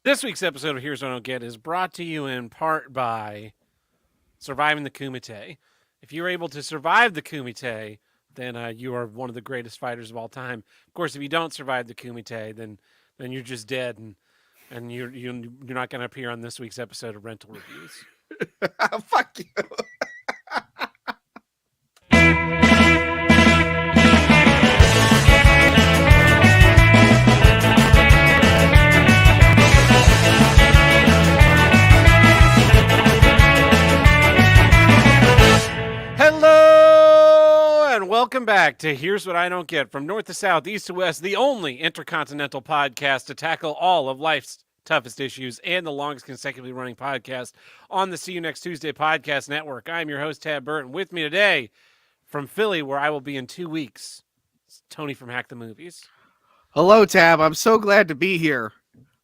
This week's episode of Here's What I Don't Get is brought to you in part by surviving the Kumite. If you're able to survive the Kumite, then you are one of the greatest fighters of all time. Of course, if you don't survive the Kumite, then you're just dead, and you're not going to appear on this week's episode of Rental Reviews. Fuck you. Hello and welcome back to Here's What I Don't Get, from north to south, east to west, the only intercontinental podcast to tackle all of life's toughest issues and the longest consecutively running podcast on the See You Next Tuesday podcast network. I'm your host, Tab Burton. With me today from Philly, where I will be in 2 weeks, it's Tony from Hack the Movies. Hello, Tab. I'm so glad to be here.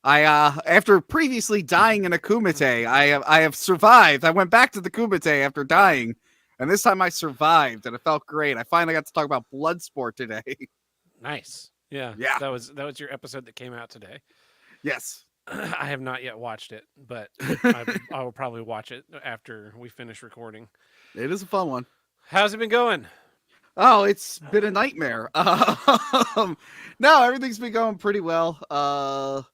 After previously dying in a Kumite, I have survived. I went back to the Kumite after dying, and this time I survived, and it felt great. I finally got to talk about Bloodsport today. Nice. Yeah. Yeah. That was your episode that came out today. Yes. I have not yet watched it, but I will probably watch it after we finish recording. It is a fun one. How's it been going? Oh, it's been a nightmare. No, everything's been going pretty well.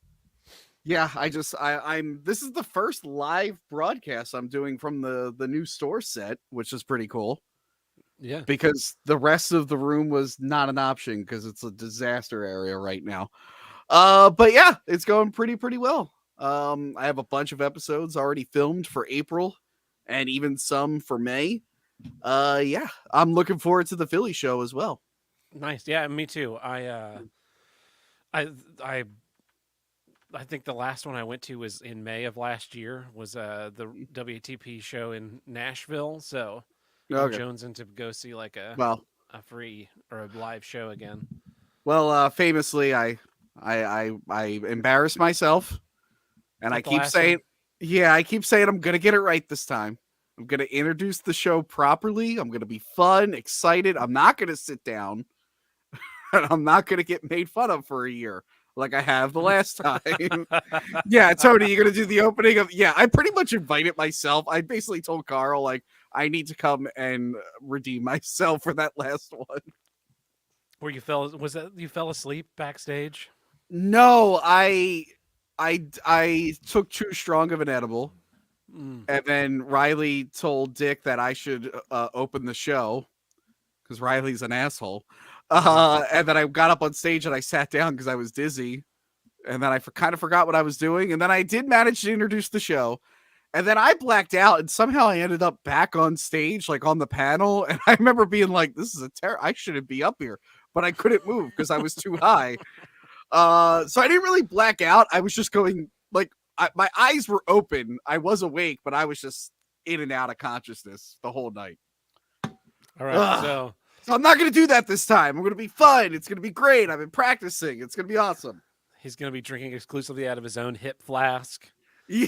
Yeah, I'm this is the first live broadcast I'm doing from the new store set, which is pretty cool. Yeah. Because the rest of the room was not an option because it's a disaster area right now. But yeah, it's going pretty well. I have a bunch of episodes already filmed for April and even some for May. Yeah, I'm looking forward to the Philly show as well. Nice. Yeah, me too. I think the last one I went to was in May of last year, was the WATP show in Nashville. So I'm Okay. jonesing to go see like a Well, free or a live show again. famously, I embarrassed myself, and I The keep last saying, one? yeah, I keep saying I'm gonna get it right this time. I'm gonna introduce the show properly. I'm gonna be fun, excited. I'm not gonna sit down, and I'm not gonna get made fun of for a year like I have the last time. Yeah, Tony, you're gonna do the opening of. Yeah, I pretty much invited myself. I basically told Carl like I need to come and redeem myself for that last one. Where you fell asleep backstage? No, I took too strong of an edible, Mm. and then Riley told Dick that I should open the show because Riley's an asshole. And then I got up on stage and I sat down because I was dizzy, and then I kind of forgot what I was doing, and then I did manage to introduce the show. And then I blacked out, and somehow I ended up back on stage, like on the panel. And I remember being like, "This is a terror. I shouldn't be up here," but I couldn't move because I was too high. So I didn't really black out. I was just going like my eyes were open. I was awake, but I was just in and out of consciousness the whole night. All right. Ugh. So So I'm not going to do that this time. I'm going to be fun. It's going to be great. I've been practicing. It's going to be awesome. he's going to be drinking exclusively out of his own hip flask. Yeah.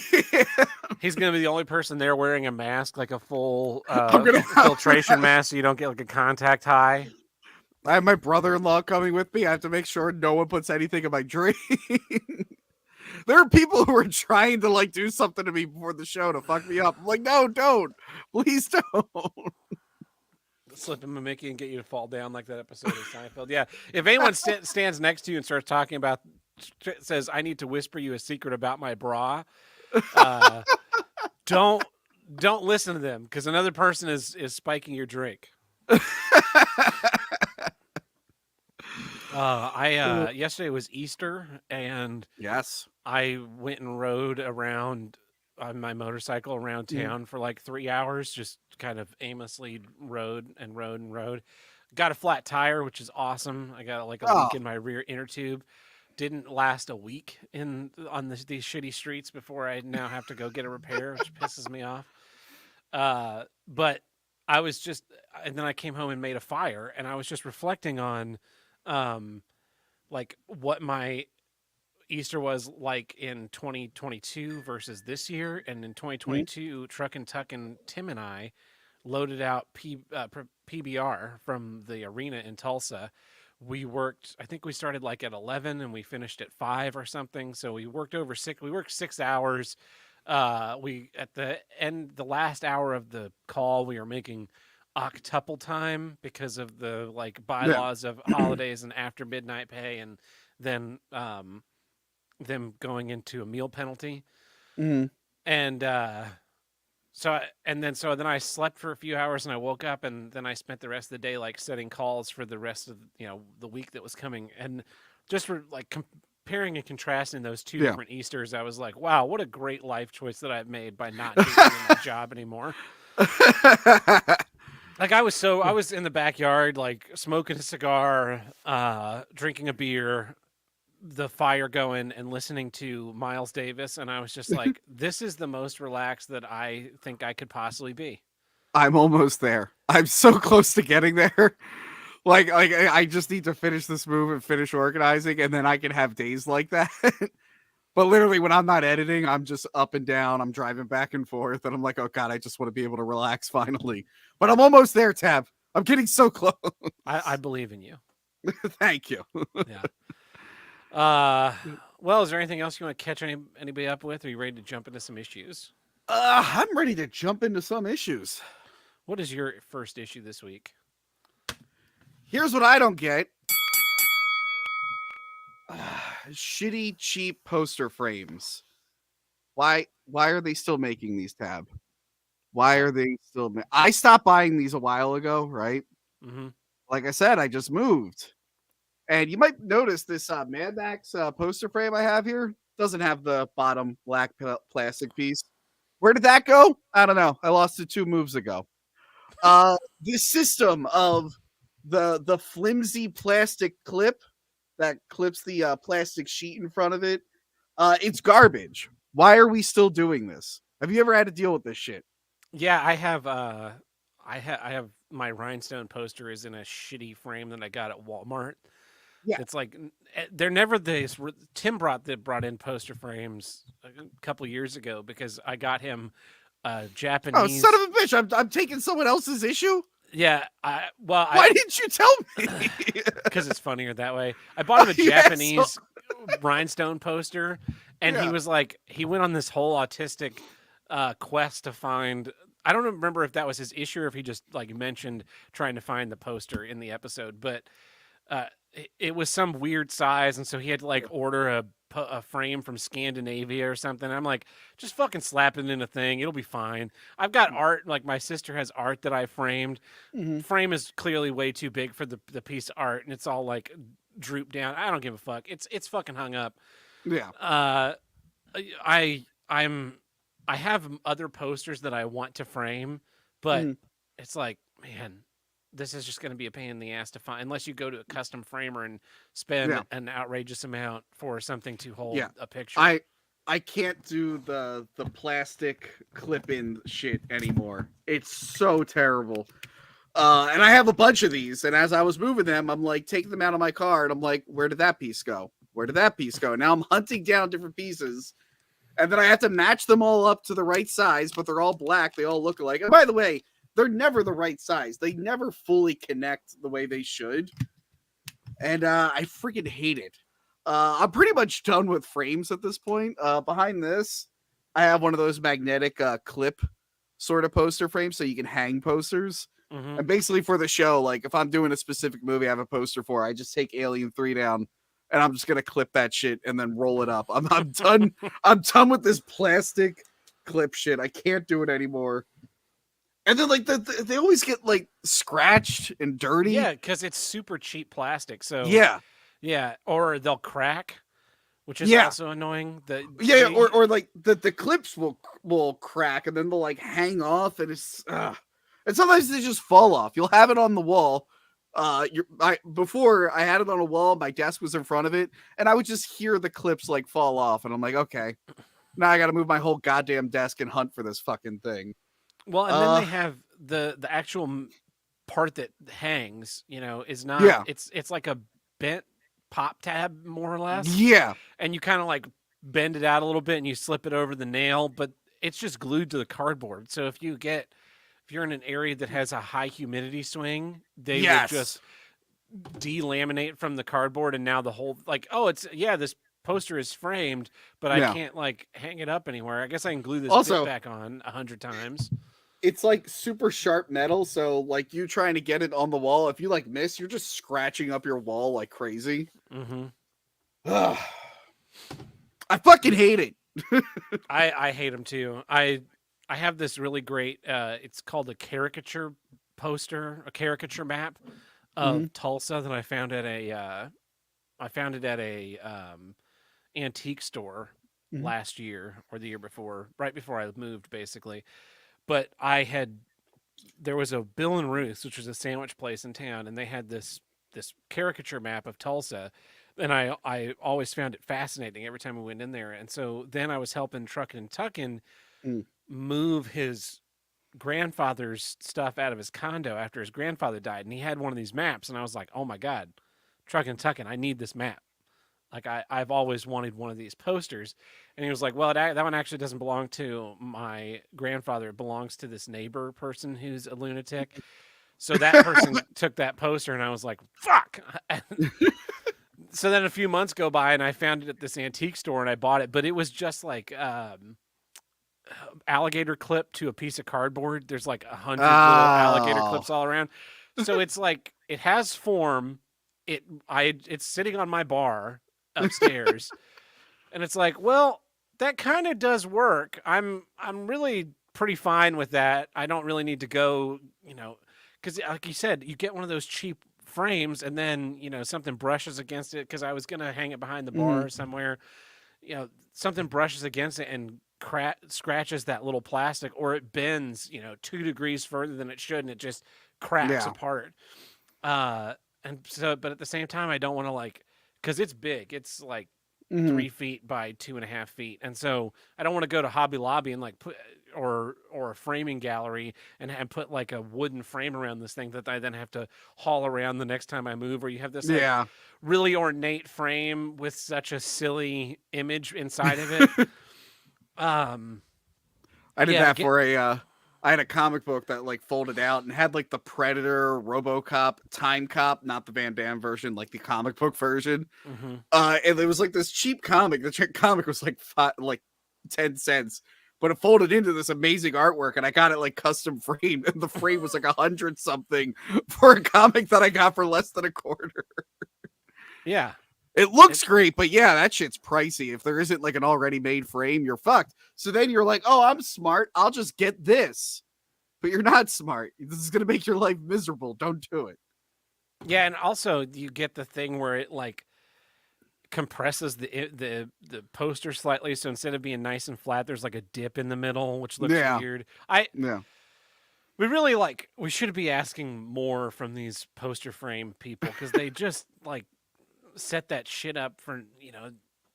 He's going to be the only person there wearing a mask, like a full I'm gonna filtration mask, so you don't get like a contact high. I have my brother-in-law coming with me. I have to make sure no one puts anything in my drink. There are people who are trying to like do something to me before the show to fuck me up. I'm like, no, don't. Please don't. Slip him a Mickey and get you to fall down like that episode of Seinfeld. Yeah. If anyone stands next to you and starts talking about, says, "I need to whisper you a secret about my bra," uh, don't listen to them, because another person is spiking your drink. Yesterday was Easter, and Yes. I went and rode around on my motorcycle around town for like 3 hours, just kind of aimlessly rode and rode and rode. Got a flat tire, which is awesome. I got like a leak in my rear inner tube. Didn't last a week on these shitty streets before I now have to go get a repair, which pisses me off. But I was just, and then I came home and made a fire, and I was just reflecting on, like what my Easter was like in 2022 versus this year. And in 2022, Truck and Tuck and Tim and I loaded out PBR from the arena in Tulsa. we worked, I think we started like at 11 and we finished at 5 or something. So we worked we worked 6 hours. We, at the end, the last hour of the call, we were making octuple time because of the like Yeah. bylaws of holidays and after midnight pay, and then, them going into a meal penalty. Mhm. And, so then I slept for a few hours and I woke up, and then I spent the rest of the day like setting calls for the rest of, the week that was coming, and just for like comparing and contrasting those two Yeah. different Easters, I was like, wow, what a great life choice that I've made by not being in my job anymore. Like I was in the backyard like smoking a cigar, drinking a beer, the fire going, and listening to Miles Davis, and I was just like, this is the most relaxed that I think I could possibly be. I'm almost there. I'm so close to getting there. Like I just need to finish this move and finish organizing, and then I can have days like that. But literally, when I'm not editing, I'm just up and down. I'm driving back and forth, and I'm like, oh god, I just want to be able to relax finally. But I'm almost there, Tab. I'm getting so close. I believe in you. Thank you. Yeah. Well, is there anything else you want to catch anybody up with? Are you ready to jump into some issues? I'm ready to jump into some issues. What is your first issue this week? Here's what I don't get. Shitty, cheap poster frames. Why are they still making these, Tab? Why are they still I stopped buying these a while ago, right? Mm-hmm. Like I said, I just moved. And you might notice this Mad Max poster frame I have here doesn't have the bottom black plastic piece. Where did that go? I don't know. I lost it 2 moves ago. This system of the flimsy plastic clip that clips the plastic sheet in front of it, it's garbage. Why are we still doing this? Have you ever had to deal with this shit? Yeah, I have. I have my rhinestone poster is in a shitty frame that I got at Walmart. Yeah. It's like they're never this. Tim brought in poster frames a couple years ago because I got him Oh, Japanese. son of a bitch! I'm taking someone else's issue. Yeah, Why didn't you tell me? Because it's funnier that way. I bought him a Yeah, Japanese rhinestone poster, and he Yeah. was like, he went on this whole autistic quest to find. I don't remember if that was his issue or if he just like mentioned trying to find the poster in the episode, but it was some weird size, and so he had to like order a frame from Scandinavia or something. I'm like, just fucking slap it in a thing, it'll be fine. I've got art, like my sister has art that I framed. Mhm. Frame is clearly way too big for the piece of art, and it's all like drooped down. I don't give a fuck. It's fucking hung up. Yeah. I have other posters that I want to frame, but Mhm. it's like, man, this is just going to be a pain in the ass to find unless you go to a custom framer and spend Yeah. an outrageous amount for something to hold Yeah. a picture. I can't do the plastic clip-in shit anymore. It's so terrible. And I have a bunch of these, and as I was moving them, I'm like taking them out of my car, and I'm like, where did that piece go? Where did that piece go? Now I'm hunting down different pieces, and then I have to match them all up to the right size, but they're all black. They all look alike. And by the way, they're never the right size. They never fully connect the way they should. And I freaking hate it. I'm pretty much done with frames at this point. Behind this, I have one of those magnetic clip sort of poster frames so you can hang posters. Mm-hmm. And basically for the show, like if I'm doing a specific movie I have a poster for, I just take Alien 3 down and I'm just gonna clip that shit and then roll it up. I'm done. I'm done with this plastic clip shit. I can't do it anymore. And then like they always get like scratched and dirty. Yeah, because it's super cheap plastic. So Yeah. or they'll crack, which is Yeah. also annoying. Yeah, or like the clips will crack and then they'll like hang off and it's and sometimes they just fall off. You'll have it on the wall. Before I had it on a wall, my desk was in front of it, and I would just hear the clips like fall off, and I'm like, okay, now I got to move my whole goddamn desk and hunt for this fucking thing. Well, and then they have the actual part that hangs. Is not. Yeah. It's like a bent pop tab, more or less. Yeah, And you kind of like bend it out a little bit and you slip it over the nail, but it's just glued to the cardboard. So if you're in an area that has a high humidity swing, they will Yes. just delaminate from the cardboard, and now the whole like, oh, it's this poster is framed, but I Yeah. can't like hang it up anywhere. I guess I can glue this bit Also, back on 100 times. it's like super sharp metal, so like you trying to get it on the wall, if you like miss, you're just scratching up your wall like crazy. Mm-hmm. Ugh. I fucking hate it. I hate them too. I have this really great. It's called a caricature poster, a caricature map of Tulsa that I found at a. I found it at a antique store last year or the year before, right before I moved, basically. But there was a Bill and Ruth's, which was a sandwich place in town, and they had this caricature map of Tulsa, and I always found it fascinating every time we went in there. And so then I was helping Truckin' and Tuckin' move his grandfather's stuff out of his condo after his grandfather died, and he had one of these maps, and I was like, oh my god, Truckin' and Tuckin', I need this map. Like I've always wanted one of these posters. And he was like, well, that one actually doesn't belong to my grandfather. It belongs to this neighbor person who's a lunatic. So that person took that poster, and I was like, fuck. So then a few months go by, and I found it at this antique store, and I bought it. But it was just like alligator clip to a piece of cardboard. There's like 100 little alligator clips all around. So it's like, it has form. It's sitting on my bar upstairs. And it's like, well, that kind of does work. I'm really pretty fine with that. I don't really need to go, because like you said, you get one of those cheap frames, and then something brushes against it, because I was gonna hang it behind the bar somewhere. Something brushes against it and scratches that little plastic, or it bends 2 degrees further than it should, and it just cracks apart. And so, but at the same time, I don't want to because it's big. It's like 3 feet by 2.5 feet, and so I don't want to go to Hobby Lobby and put or a framing gallery and put like a wooden frame around this thing that I then have to haul around the next time I move. Or you have this really ornate frame with such a silly image inside of it. I did that for I had a comic book that folded out and had the Predator, RoboCop, Time Cop, not the Van Damme version, like the comic book version. And it was this cheap comic. The comic was like 10 cents, but it folded into this amazing artwork, and I got it custom framed, and the frame was 100 something for a comic that I got for less than a quarter. Yeah. It looks great, but yeah, that shit's pricey. If there isn't an already made frame, you're fucked. So then you're like, oh, I'm smart, I'll just get this. But you're not smart. This is going to make your life miserable. Don't do it. Yeah, and also you get the thing where it compresses the poster slightly, so instead of being nice and flat, there's a dip in the middle, which looks weird. We really we should be asking more from these poster frame people, because they just set that shit up for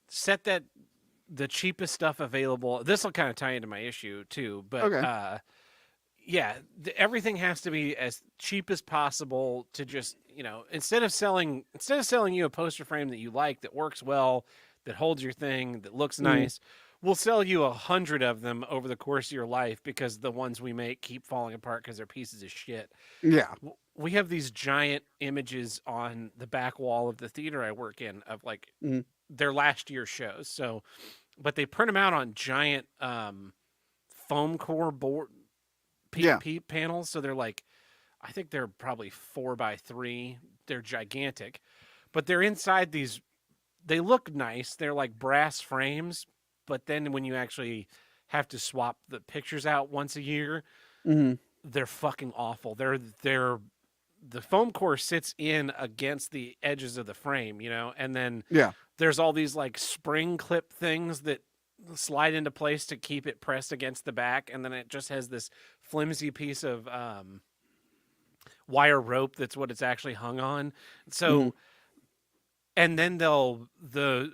set that the cheapest stuff available. This will kind of tie into my issue too, but everything has to be as cheap as possible to just instead of selling you a poster frame that you like, that works well, that holds your thing, that looks nice, we'll sell you 100 of them over the course of your life, because the ones we make keep falling apart because they're pieces of shit. Yeah. We have these giant images on the back wall of the theater I work in of their last year shows. So, but they print them out on giant foam core board panels. So they're I think they're probably 4x3. They're gigantic, but they're inside these. They look nice. They're brass frames, but then when you actually have to swap the pictures out once a year, they're fucking awful. The foam core sits in against the edges of the frame, and then there's all these spring clip things that slide into place to keep it pressed against the back, and then it just has this flimsy piece of wire rope that's what it's actually hung on. So, and then the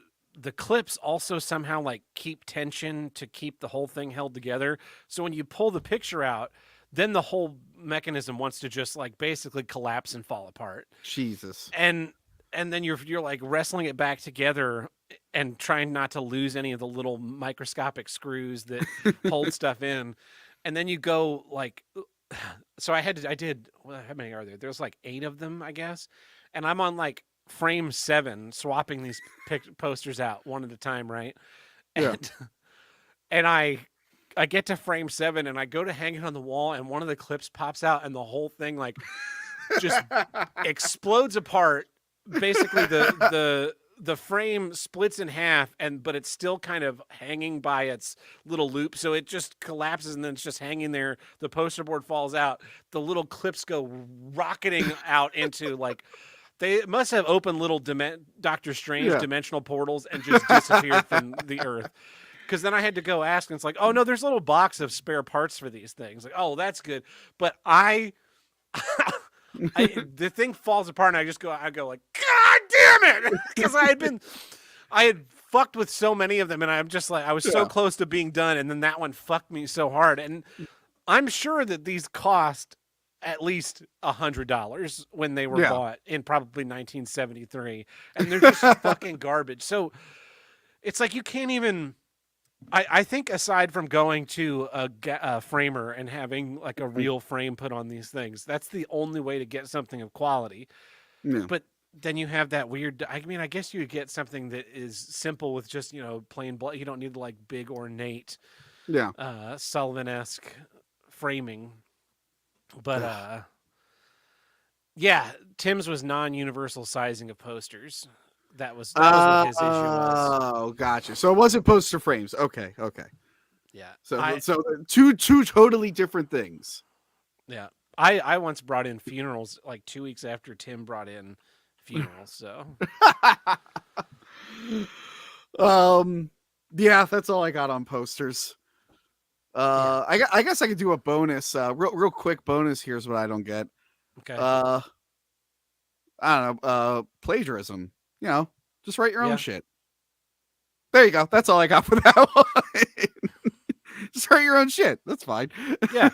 clips also somehow keep tension to keep the whole thing held together. So when you pull the picture out, then the whole mechanism wants to just basically collapse and fall apart. Jesus. And then you're wrestling it back together and trying not to lose any of the little microscopic screws that hold stuff in. And then you go so I did, how many are there? There's 8 of them, I guess. and I'm on like frame 7 swapping these posters out one at a time, right? Yeah. And and I get to frame 7 and I go to hang it on the wall and one of the clips pops out and the whole thing like just explodes apart. Basically the frame splits in half but it's still kind of hanging by its little loop, so it just collapses and then it's just hanging there. The poster board falls out. The little clips go rocketing out into like they must have opened little Doctor Strange Yeah. dimensional portals and just disappeared from the earth. Because then I had to go ask, and it's like, oh no, there's a little box of spare parts for these things. Like, oh, that's good. But the thing falls apart, and I go like, God damn it, because I had fucked with so many of them, and I'm just like, I was so close to being done, and then that one fucked me so hard, and I'm sure that these cost at least $100 when they were bought in probably 1973, and they're just fucking garbage. So it's like you can't even. I think aside from going to a framer and having like a real frame put on these things, that's the only way to get something of quality. Yeah. But then you have that weird. I mean, I guess you would get something that is simple with just plain black. You don't need like big ornate, Sullivan-esque framing. But yeah, Tim's was non-universal sizing of posters. That was what his issue was. Oh, gotcha. So it wasn't poster frames. Okay. Yeah. So two totally different things. Yeah. I once brought in funerals like 2 weeks after Tim brought in funerals. So. Yeah, that's all I got on posters. I guess I could do a bonus. Real quick bonus. Here's what I don't get. Okay. I don't know. Plagiarism. Just write your own shit. There you go. That's all I got for that one. Just write your own shit. That's fine. Yeah.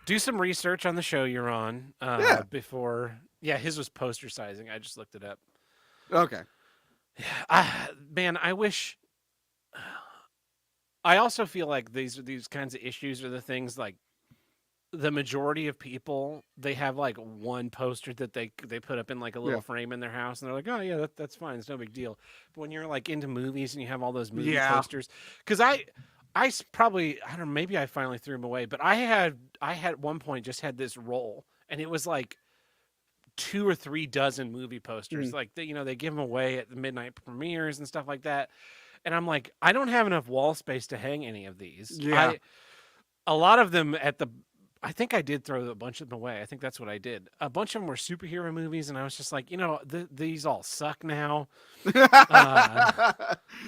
Do some research on the show you're on before. Yeah, his was poster sizing. I just looked it up. Okay. Man, I wish. I also feel like these kinds of issues are the things like the majority of people, they have like one poster that they put up in like a little frame in their house, and they're like, oh yeah, that's fine, it's no big deal. But when you're like into movies and you have all those movie posters, because I probably, I don't know, maybe I finally threw them away, but I had at one point just had this roll, and it was like 2 or 3 dozen movie posters. Like they give them away at the midnight premieres and stuff like that, and I'm like, I don't have enough wall space to hang any of these. A lot of them I think I did throw a bunch of them away. I think that's what I did. A bunch of them were superhero movies, and I was just like, these all suck now.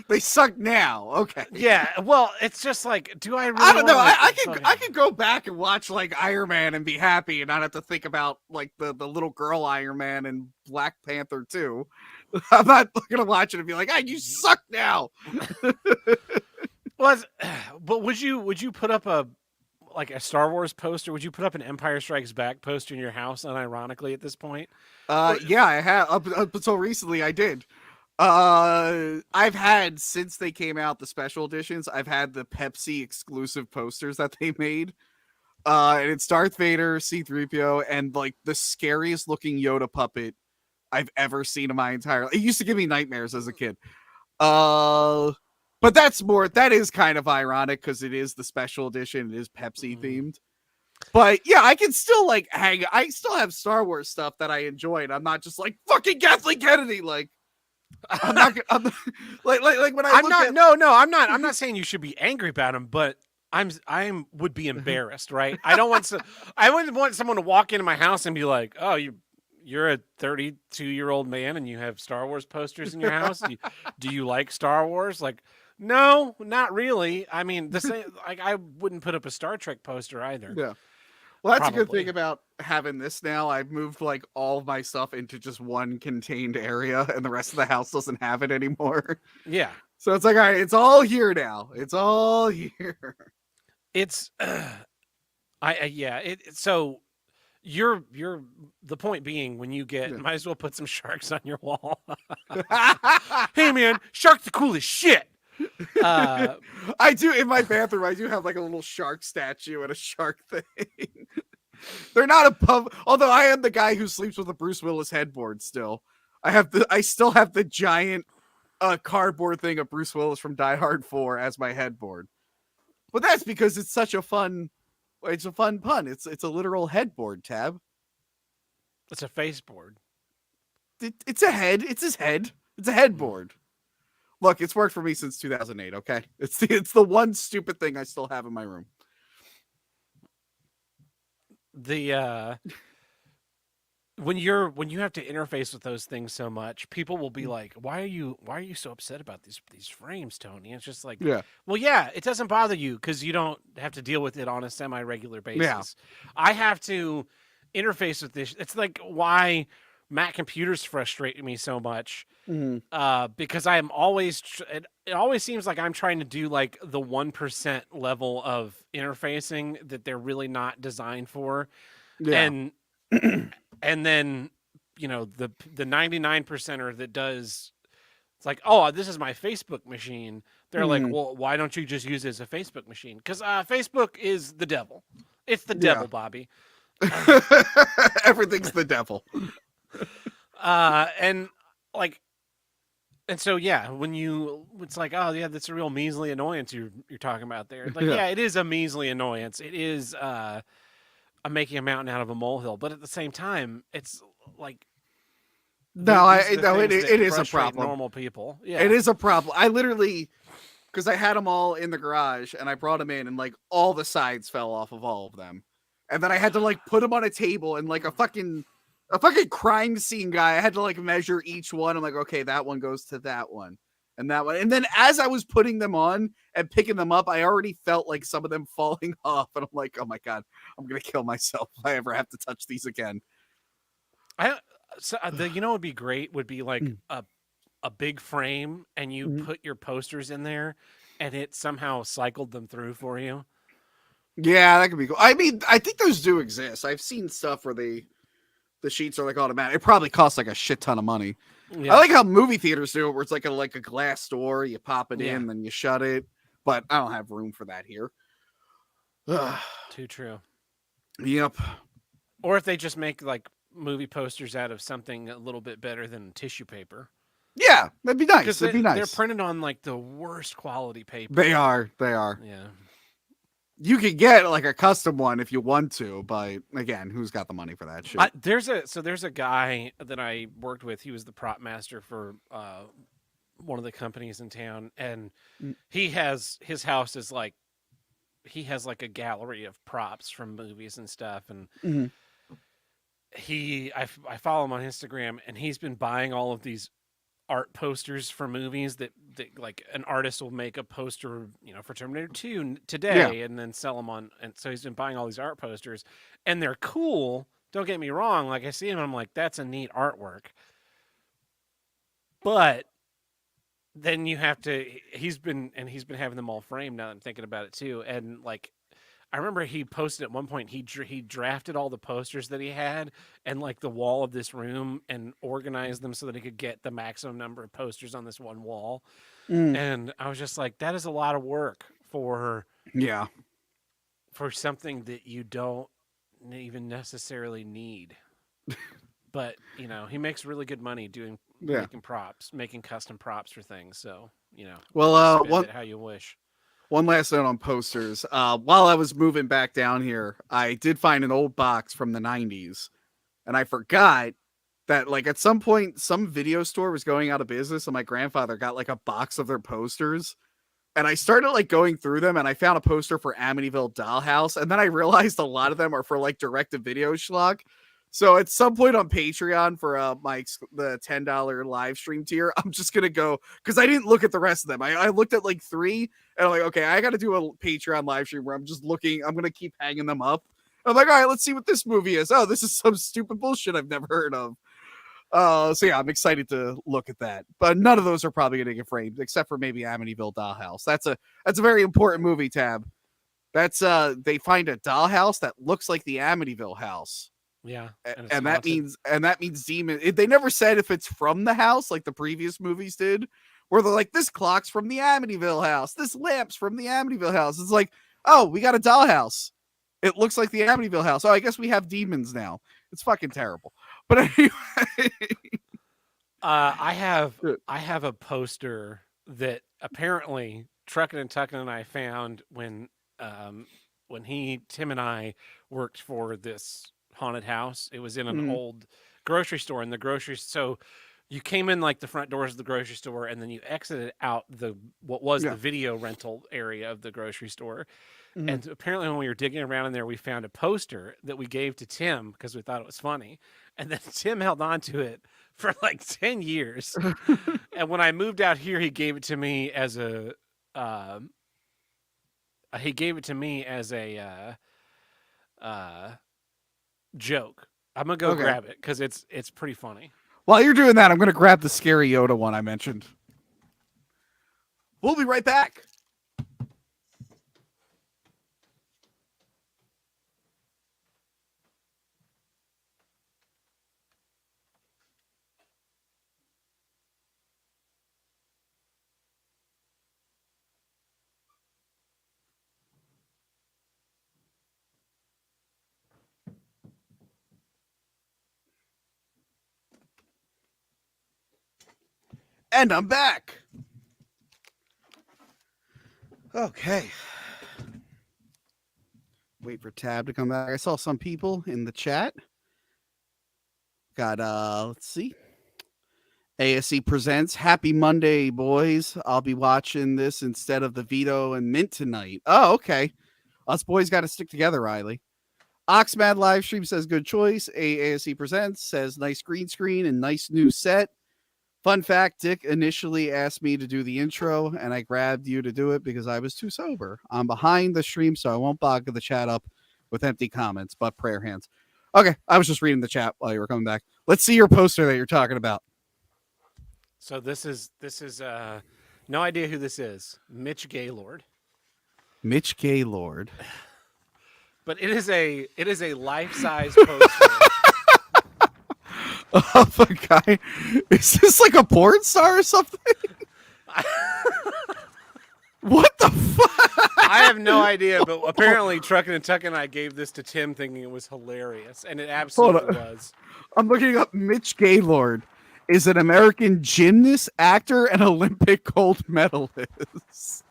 They suck now. Okay. Yeah. Well, it's just like, do I really? I don't know. Like, I could go back and watch like Iron Man and be happy, and not have to think about like the little girl Iron Man and Black Panther 2. I'm not gonna watch it and be like, you suck now. But would you put up a Star Wars poster? Would you put up an Empire Strikes Back poster in your house, unironically, at this point? Yeah, I have. Up until recently, I did. I've had, since they came out, the special editions, I've had the Pepsi exclusive posters that they made. And it's Darth Vader, C-3PO, and like the scariest looking Yoda puppet I've ever seen in my entire life. It used to give me nightmares as a kid. But that is kind of ironic because it is the special edition. It is Pepsi themed. But yeah, I can still I still have Star Wars stuff that I enjoy, and I'm not just like fucking Kathleen Kennedy. Like, I'm not like when I'm not saying you should be angry about him, but I would be embarrassed, right? I wouldn't want someone to walk into my house and be like, oh, you're a 32-year-old man and you have Star Wars posters in your house. Do you like Star Wars? Like, no, not really. I mean, the same. Like, I wouldn't put up a Star Trek poster either. Yeah. Well, that's a good thing about having this now. I've moved like all of my stuff into just one contained area, and the rest of the house doesn't have it anymore. Yeah. So it's like, all right, it's all here now. It's all here. It's, so you're the point being, when you get, might as well put some sharks on your wall. Hey man, sharks are cool as shit. I do, in my bathroom, I do have like a little shark statue and a shark thing. They're not a pub. Although I am the guy who sleeps with a Bruce Willis headboard still. I still have the giant cardboard thing of Bruce Willis from Die Hard 4 as my headboard. But that's because it's a fun pun. It's a literal headboard, Tab. It's a face board. It's a head. It's his head. It's a headboard. Look, it's worked for me since 2008, okay? It's the one stupid thing I still have in my room. The when you have to interface with those things so much, people will be like, why are you so upset about these frames, Tony? And it's just like, Yeah. well, yeah, it doesn't bother you because you don't have to deal with it on a semi-regular basis. Yeah. I have to interface with this. It's like why Mac computers frustrate me so much, because I am always it always seems like I'm trying to do like the 1% level of interfacing that they're really not designed for. Yeah. And and then, you know, the 99%er that does, it's like, oh, this is my Facebook machine. They're like, well, why don't you just use it as a Facebook machine? Because Facebook is the devil. It's the devil, Bobby. Everything's the devil. And like, and so yeah, it's like, oh yeah, that's a real measly annoyance you're talking about there. It's like, yeah, it is a measly annoyance. It is I'm making a mountain out of a molehill, but at the same time, it's like, it is a problem. Normal people, yeah, it is a problem. I literally, because I had them all in the garage and I brought them in, and like all the sides fell off of all of them, and then I had to like put them on a table, and like a fucking crime scene guy, I had to like measure each one. I'm like, okay, that one goes to that one. And that one. And then as I was putting them on and picking them up, I already felt like some of them falling off. And I'm like, oh my God, I'm going to kill myself if I ever have to touch these again. You know what would be great would be like a big frame, and you put your posters in there and it somehow cycled them through for you. Yeah, that could be cool. I mean, I think those do exist. I've seen stuff where the sheets are like automatic. It probably costs like a shit ton of money. Yeah. I like how movie theaters do it, where it's like a glass door. You pop it in, then you shut it. But I don't have room for that here. Too true. Yep. Or if they just make like movie posters out of something a little bit better than tissue paper. Yeah, that'd be nice. That'd be nice. They're printed on like the worst quality paper. They are. Yeah. You could get like a custom one if you want to, but again, who's got the money for that shit? There's a guy that I worked with. He was the prop master for one of the companies in town, and his house is like, he has like a gallery of props from movies and stuff, and I follow him on Instagram, and he's been buying all of these art posters for movies that like an artist will make a poster, you know, for Terminator 2 today and then sell them on. And so he's been buying all these art posters, and they're cool. Don't get me wrong. Like I see him, and I'm like, that's a neat artwork. But then you have to, he's been having them all framed now that I'm thinking about it too. And like, I remember he posted at one point, he drafted all the posters that he had and like the wall of this room and organized them so that he could get the maximum number of posters on this one wall. And I was just like, that is a lot of work for something that you don't even necessarily need. But, you know, he makes really good money making props, making custom props for things. So, you know, spend it how you wish. One last note on posters. While I was moving back down here, I did find an old box from the 90s. And I forgot that, like, at some point, some video store was going out of business, and my grandfather got, like, a box of their posters. And I started, like, going through them, and I found a poster for Amityville Dollhouse. And then I realized a lot of them are for, like, direct-to-video schlock. So at some point on Patreon for the $10 live stream tier, I'm just going to go, because I didn't look at the rest of them. I looked at like 3, and I'm like, okay, I got to do a Patreon live stream where I'm just looking. I'm going to keep hanging them up. I'm like, all right, let's see what this movie is. Oh, this is some stupid bullshit I've never heard of. So yeah, I'm excited to look at that. But none of those are probably going to get framed, except for maybe Amityville Dollhouse. That's a very important movie, Tab. That's they find a dollhouse that looks like the Amityville house. Yeah, and that means demon. They never said if it's from the house like the previous movies did, where they're like, this clock's from the Amityville house, this lamp's from the Amityville house. It's like, oh, we got a dollhouse. It looks like the Amityville house. Oh, I guess we have demons now. It's fucking terrible. But anyway, I have a poster that apparently Truckin' and Tuckin' and I found when Tim and I worked for this haunted house. It was in an old grocery store, and so you came in like the front doors of the grocery store, and then you exited out what was the video rental area of the grocery store. And apparently when we were digging around in there, we found a poster that we gave to Tim because we thought it was funny. And then Tim held on to it for like 10 years. And when I moved out here, he gave it to me as a joke. I'm gonna go grab it because it's pretty funny. While you're doing that, I'm gonna grab the scary Yoda one I mentioned. We'll be right back. And I'm back. Okay. Wait for Tab to come back. I saw some people in the chat. Got let's see. ASC presents Happy Monday, boys. I'll be watching this instead of the Vito and Mint tonight. Oh, okay. Us boys got to stick together, Riley. Oxmad live stream says good choice. ASC presents says nice green screen and nice new set. Fun fact, Dick initially asked me to do the intro, and I grabbed you to do it because I was too sober. I'm behind the stream, so I won't bog the chat up with empty comments, but prayer hands. Okay, I was just reading the chat while you were coming back. Let's see your poster that you're talking about. So this is no idea who this is. Mitch Gaylord. Mitch Gaylord. But it is a life-size poster. Oh my guy. Is this like a porn star or something? What the fuck? I have no idea, but apparently Truckin' and Tuckin' and I gave this to Tim thinking it was hilarious, and it absolutely was. I'm looking up Mitch Gaylord is an American gymnast, actor, and Olympic gold medalist.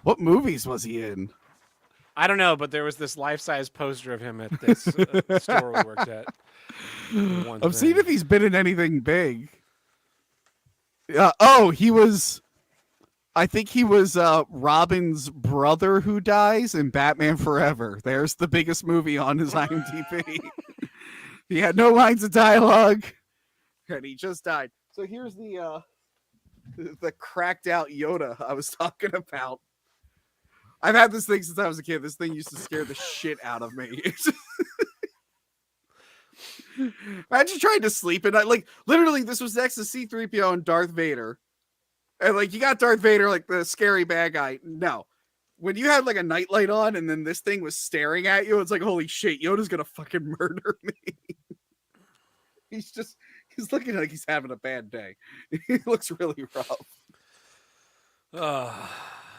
What movies was he in? I don't know, but there was this life-size poster of him at this store we worked at. I'm seeing if he's been in anything big. Oh, he was. I think he was Robin's brother who dies in Batman Forever. There's the biggest movie on his IMDb. He had no lines of dialogue, and he just died. So here's the cracked out Yoda I was talking about. I've had this thing since I was a kid. This thing used to scare the shit out of me. Imagine trying to sleep at night. Like, literally, this was next to C-3PO and Darth Vader. And, like, you got Darth Vader, like, the scary bad guy. No. When you had, like, a nightlight on and then this thing was staring at you, it's like, holy shit, Yoda's gonna fucking murder me. He's looking like he's having a bad day. He looks really rough.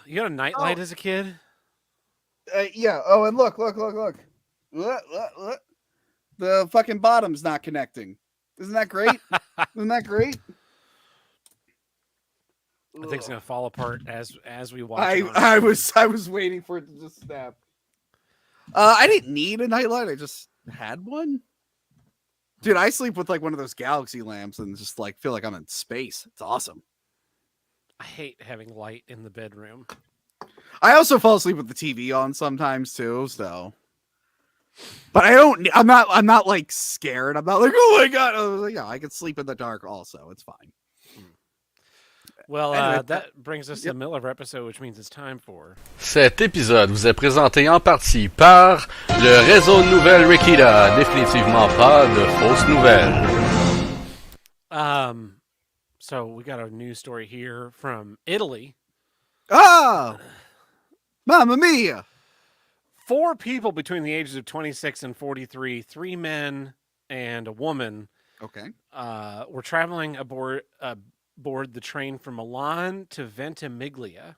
You got a nightlight as a kid? Yeah. Oh, and look. The fucking bottom's not connecting. Isn't that great? Isn't that great? I think it's gonna fall apart as we watch. I was waiting for it to just snap. I didn't need a nightlight. I just had one. Dude, I sleep with like one of those galaxy lamps and just like feel like I'm in space. It's awesome. I hate having light in the bedroom. I also fall asleep with the TV on sometimes too, so. But I'm not like scared. I'm not like, oh my god. Yeah, I can sleep in the dark also. It's fine. Well, anyway, that brings us to the middle of our episode, which means it's time for... Cet épisode vous est présenté en partie par le réseau de nouvelles Rikita. Définitivement pas de fausses nouvelles. So we got a news story here from Italy. Ah! Mamma mia! 4 people between the ages of 26 and 43, 3 men and a woman, okay, were traveling aboard the train from Milan to Ventimiglia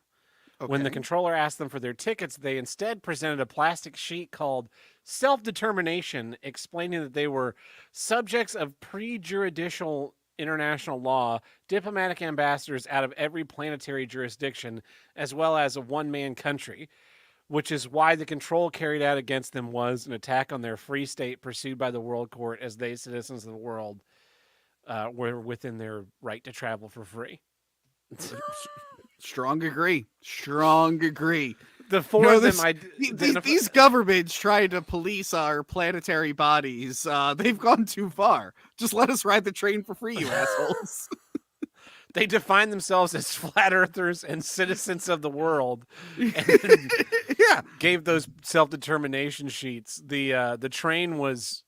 When the Okay. controller asked them for their tickets, they instead presented a plastic sheet called self-determination, explaining that they were subjects of prejudicial international law, diplomatic ambassadors out of every planetary jurisdiction, as well as a one-man country, which is why the control carried out against them was an attack on their free state pursued by the World Court, as they, citizens of the world, were within their right to travel for free. Strong agree. Strong agree. The You four know, of them, these governments trying to police our planetary bodies, they've gone too far. Just let us ride the train for free, you assholes. they define themselves as flat earthers and citizens of the world, and Yeah. gave those self-determination sheets. The train was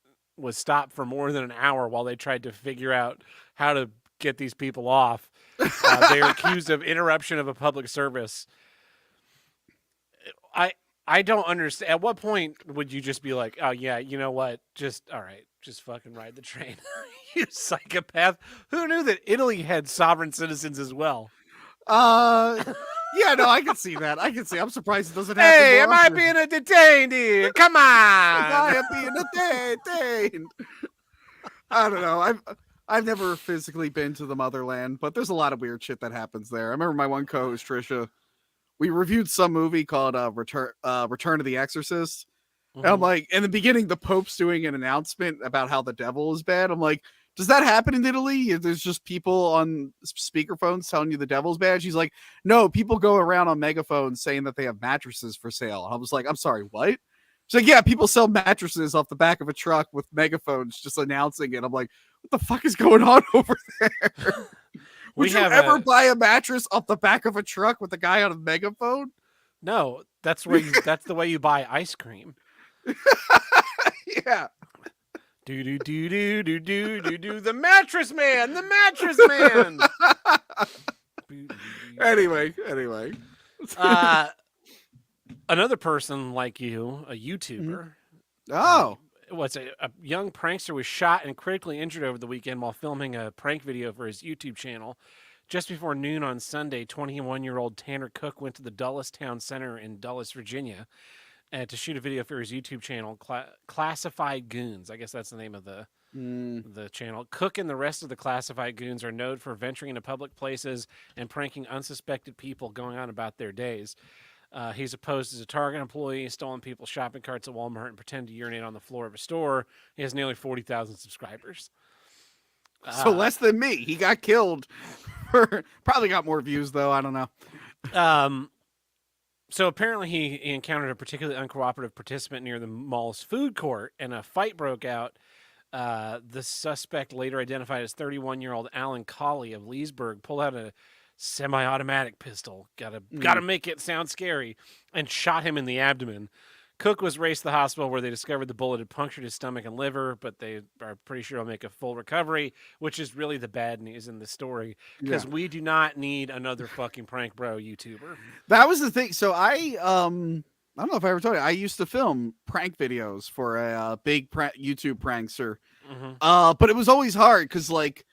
stopped for more than an hour while they tried to figure out how to get these people off. They are accused of interruption of a public service. I don't understand. At what point would you just be like, oh yeah, you know what? Just all right, just fucking ride the train, you psychopath? Who knew that Italy had sovereign citizens as well? Yeah, no, I can see that. I can see. I'm surprised it doesn't happen. Hey, more am I often. being detained here? Come I on! am being detained. I don't know. I've never physically been to the motherland, but there's a lot of weird shit that happens there. I remember my one co-host Trisha. We reviewed some movie called Return of the Exorcist. And I'm like, in the beginning, the Pope's doing an announcement about how the devil is bad. I'm like, does that happen in Italy? There's just people on speakerphones telling you the devil's bad. She's like, no, people go around on megaphones saying that they have mattresses for sale. I was like, I'm sorry, what? She's like, yeah, people sell mattresses off the back of a truck with megaphones just announcing it. I'm like, what the fuck is going on over there? Would you ever buy a mattress off the back of a truck with a guy on a megaphone? No, that's the way you buy ice cream. Yeah. Do do do do do do do do. The mattress man. The mattress man. Anyway. Another person like you, a YouTuber. Oh. A young prankster was shot and critically injured over the weekend while filming a prank video for his YouTube channel. Just before noon on Sunday, 21-year-old Tanner Cook went to the Dulles Town Center in Dulles, Virginia, to shoot a video for his YouTube channel, Classified Goons. I guess that's the name of the channel. Cook and the rest of the Classified Goons are known for venturing into public places and pranking unsuspected people going on about their days. He's posed as a Target employee, stolen people's shopping carts at Walmart, and pretended to urinate on the floor of a store. He has nearly 40,000 subscribers. So less than me. He got killed. Probably got more views, though. I don't know. So apparently he encountered a particularly uncooperative participant near the mall's food court, and a fight broke out. The suspect, later identified as 31-year-old Alan Colley of Leesburg, pulled out a semi-automatic pistol, gotta make it sound scary, and shot him in the abdomen. Cook was raced to the hospital where they discovered the bullet had punctured his stomach and liver, but they are pretty sure he'll make a full recovery, which is really the bad news in the story, because we do not need another fucking prank bro YouTuber. That was the thing. So I don't know if I ever told you, I used to film prank videos for a big YouTube prankster. But it was always hard because, like,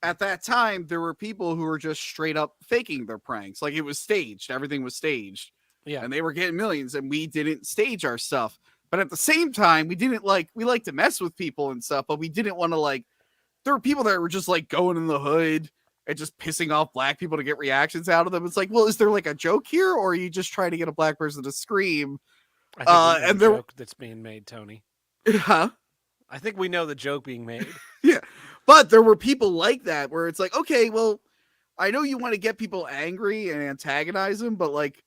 at that time, there were people who were just straight up faking their pranks. Like, it was staged. Everything was staged. Yeah. And they were getting millions, and we didn't stage our stuff. But at the same time, we like to mess with people and stuff, but we didn't want to, like, there were people that were just, like, going in the hood and just pissing off black people to get reactions out of them. It's like, well, is there, like, a joke here, or are you just trying to get a black person to scream? I think we know the joke that's being made, Tony. Huh? I think we know the joke being made. Yeah. But there were people like that where it's like, okay, well, I know you want to get people angry and antagonize them, but, like,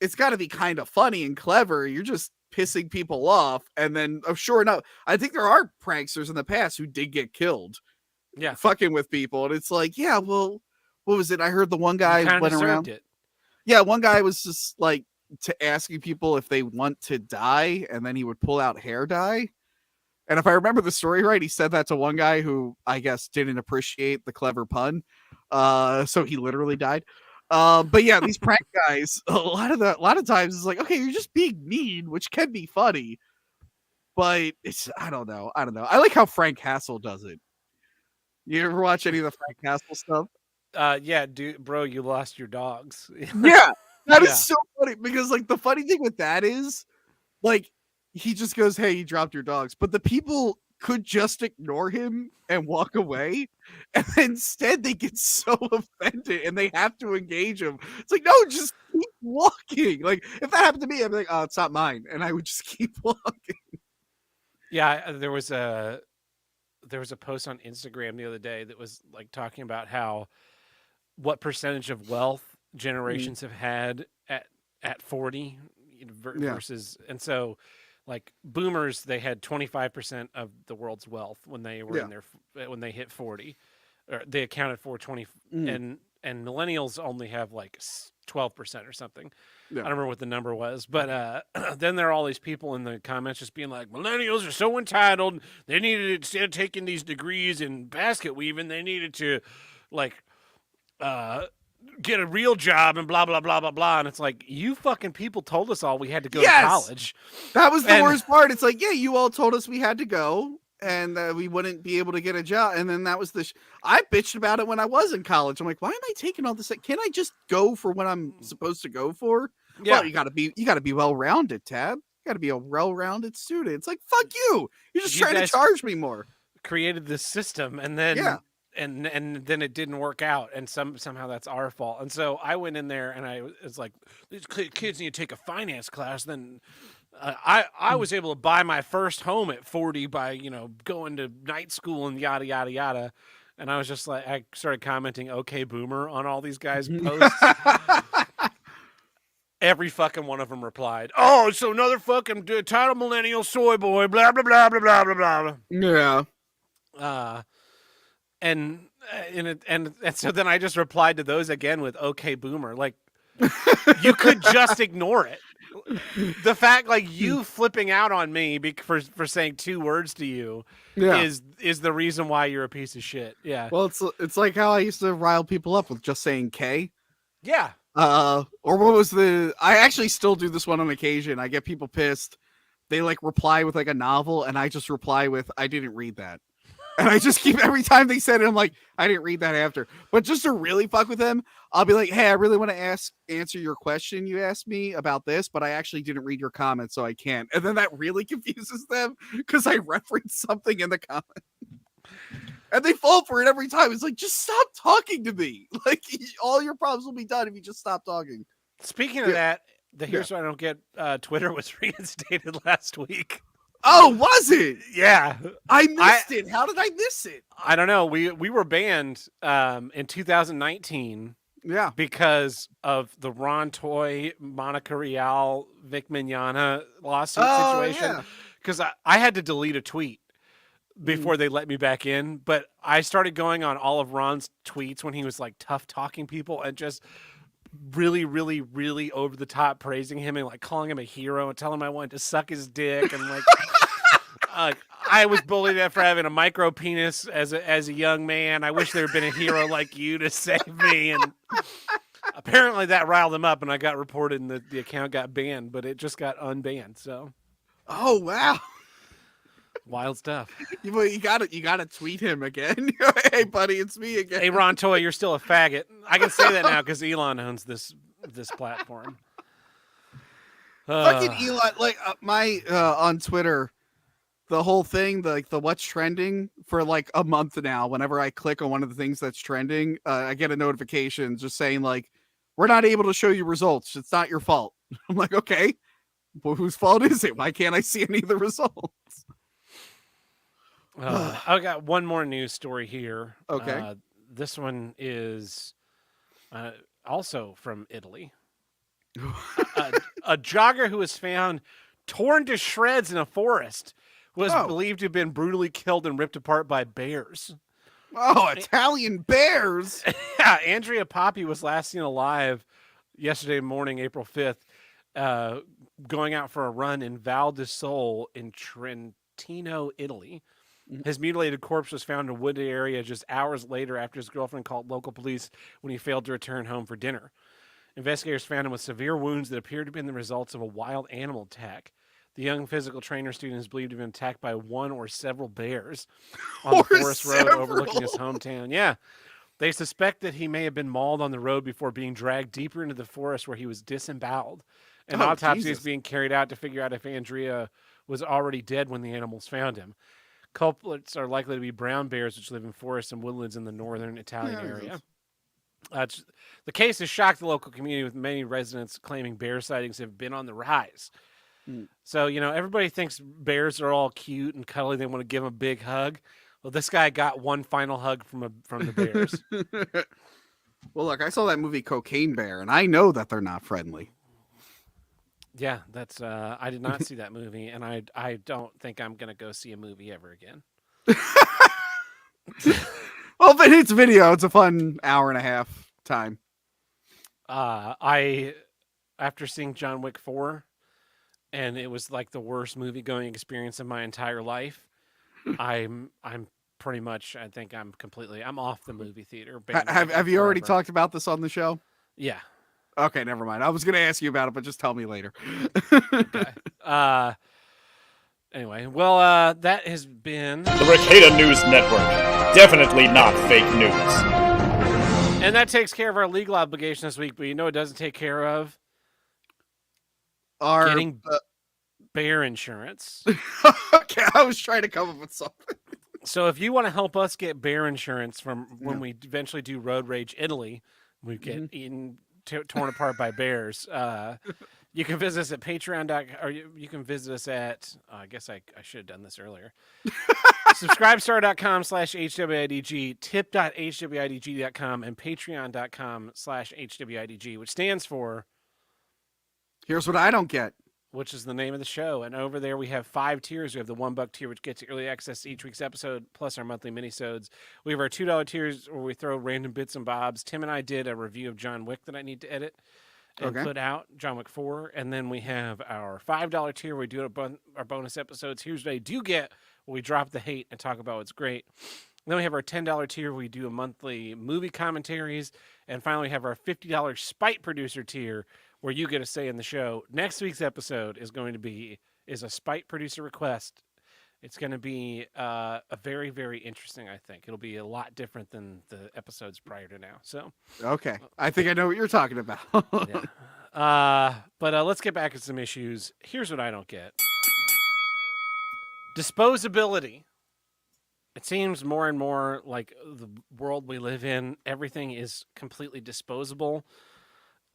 it's got to be kind of funny and clever. You're just pissing people off. And then, sure enough, I think there are pranksters in the past who did get killed. Yeah. Fucking with people. And it's like, yeah, well, what was it? I heard the one guy went around. It. Yeah, one guy was just like asking people if they want to die, and then he would pull out hair dye. And if I remember the story right, he said that to one guy who I guess didn't appreciate the clever pun. So he literally died. But yeah, these prank guys, a lot of times it's like, okay, you're just being mean, which can be funny, but it's I don't know. I like how Frank Castle does it. You ever watch any of the Frank Castle stuff? Yeah, dude, bro, you lost your dogs. Yeah. That is Yeah. so funny because, like, the funny thing with that is, like, he just goes, "Hey, you dropped your dogs," but the people could just ignore him and walk away, and instead they get so offended and they have to engage him. It's like, no, just keep walking. Like, if that happened to me, I'd be like, "Oh, it's not mine," and I would just keep walking. Yeah, there was a post on Instagram the other day that was like talking about how what percentage of wealth generations have had at 40 Yeah. versus, and so like boomers, they had 25% of the world's wealth when they were Yeah. in their when they hit 40, or they accounted for 20, Mm. and millennials only have like 12% or something. Yeah. I don't remember what the number was, but then there are all these people in the comments just being like, millennials are so entitled. They needed, instead of taking these degrees in basket weaving, they needed to like get a real job and blah blah blah blah blah. And it's like, you fucking people told us all we had to go Yes! to college. That was the And- worst part. It's like, yeah, you all told us we had to go and we wouldn't be able to get a job. And then that was I bitched about it when I was in college. I'm like, why am I taking all this? Can't I just go for what I'm supposed to go for? Yeah, Well, you gotta be well-rounded, Tab. You gotta be a well-rounded student. It's like, fuck you. You're just You trying to guys- charge me more. created this system, and then Yeah. and then it didn't work out, and somehow that's our fault. And so I went in there and I was like, these kids need to take a finance class. Then I was able to buy my first home at 40 by going to night school and yada yada yada. And I was just like, I started commenting "Okay, Boomer" on all these guys' posts. Every fucking one of them replied, "Oh, so another fucking entitled millennial soy boy, blah blah blah blah blah blah blah." Yeah. And so then I just replied to those again with "Okay, Boomer." Like, you could just ignore it. The fact, like, you flipping out on me for saying two words to you Yeah. is the reason why you're a piece of shit. Yeah. Well, it's like how I used to rile people up with just saying K. Yeah. Or what was I actually still do this one on occasion. I get people pissed. They like reply with like a novel, and I just reply with, I didn't read that. And I just keep, every time they said it, I'm like, I didn't read that after. But just to really fuck with them, I'll be like, hey, I really want to answer your question you asked me about this, but I actually didn't read your comment, so I can't. And then that really confuses them because I referenced something in the comment. And they fall for it every time. It's like, just stop talking to me. Like, all your problems will be done if you just stop talking. Speaking of that, here's what I don't get. Twitter was reinstated last week. Oh, was it? Yeah. I missed it. How did I miss it? I don't know. We were banned in 2019 Yeah. because of the Ron Toy, Monica Rial, Vic Mignogna lawsuit situation. Yeah. Because I had to delete a tweet before they let me back in, but I started going on all of Ron's tweets when he was like tough talking people and just really, really, really over the top praising him and like calling him a hero and telling him I wanted to suck his dick and like I was bullied for having a micro penis as a young man. I wish there had been a hero like you to save me. And apparently that riled him up, and I got reported and the account got banned, but it just got unbanned. So, Oh, wow. wild stuff. You gotta tweet him again. Hey, buddy, it's me again. Hey, Ron Toy, you're still a faggot. I can say that now because Elon owns this platform. Fucking Elon, like my on Twitter, the whole thing, the what's trending for like a month now. Whenever I click on one of the things that's trending, I get a notification just saying like, "We're not able to show you results. It's not your fault." I'm like, okay, well, whose fault is it? Why can't I see any of the results? I got one more news story here. Okay. This one is also from Italy. A jogger who was found torn to shreds in a forest was believed to have been brutally killed and ripped apart by bears. Oh, Italian bears! Yeah, Andrea Poppy was last seen alive yesterday morning, April 5th, going out for a run in Val di Sole in Trentino, Italy. His mutilated corpse was found in a wooded area just hours later after his girlfriend called local police when he failed to return home for dinner. Investigators found him with severe wounds that appeared to be the results of a wild animal attack. The young physical trainer student is believed to have been attacked by one or several bears on the forest road overlooking his hometown. Yeah. They suspect that he may have been mauled on the road before being dragged deeper into the forest where he was disemboweled. An Oh, autopsy is Jesus. being carried out to figure out if Andrea was already dead when the animals found him. Culprits are likely to be brown bears, which live in forests and woodlands in the northern Italian area. The case has shocked the local community, with many residents claiming bear sightings have been on the rise. Mm. So, everybody thinks bears are all cute and cuddly. They want to give them a big hug. Well, this guy got one final hug from the bears. Well, look, I saw that movie Cocaine Bear, and I know that they're not friendly. Yeah, that's I did not see that movie, and I don't think I'm gonna go see a movie ever again. Well, but it's video. It's a fun hour and a half time. I after seeing John Wick 4, and it was like the worst movie going experience of my entire life. I'm pretty much, I think I'm off the movie theater. Have you already talked about this on the show? Yeah. Okay, never mind. I was going to ask you about it, but just tell me later. Okay. Anyway, well, that has been The Ricada News Network. Definitely not fake news. And that takes care of our legal obligation this week, but it doesn't take care of Our getting bear insurance. Okay, I was trying to come up with something. So if you want to help us get bear insurance from when we eventually do Road Rage Italy, we get eaten, torn apart by bears. You can visit us at Patreon. Or you can visit us at. I guess I should have done this earlier. Subscribestar.com/HWIDG, tip.hwidg.com, and patreon.com/HWIDG, which stands for. Here's what I don't get. Which is the name of the show. And over there we have 5 tiers. We have the $1 tier, which gets you early access to each week's episode, plus our monthly minisodes. We have our $2 tiers where we throw random bits and bobs. Tim and I did a review of John Wick that I need to edit and put out, John Wick 4. And then we have our $5 tier where we do our bonus episodes. Here's what I do get, where we drop the hate and talk about what's great. And then we have our $10 tier where we do a monthly movie commentaries. And finally, we have our $50 Spite Producer tier, where you get a say in the show. Next week's episode is a Spite Producer request. It's going to be a very, very interesting, I think. It'll be a lot different than the episodes prior to now. So, okay. I think I know what you're talking about. yeah. But let's get back to some issues. Here's what I don't get. Disposability. It seems more and more like the world we live in, everything is completely disposable.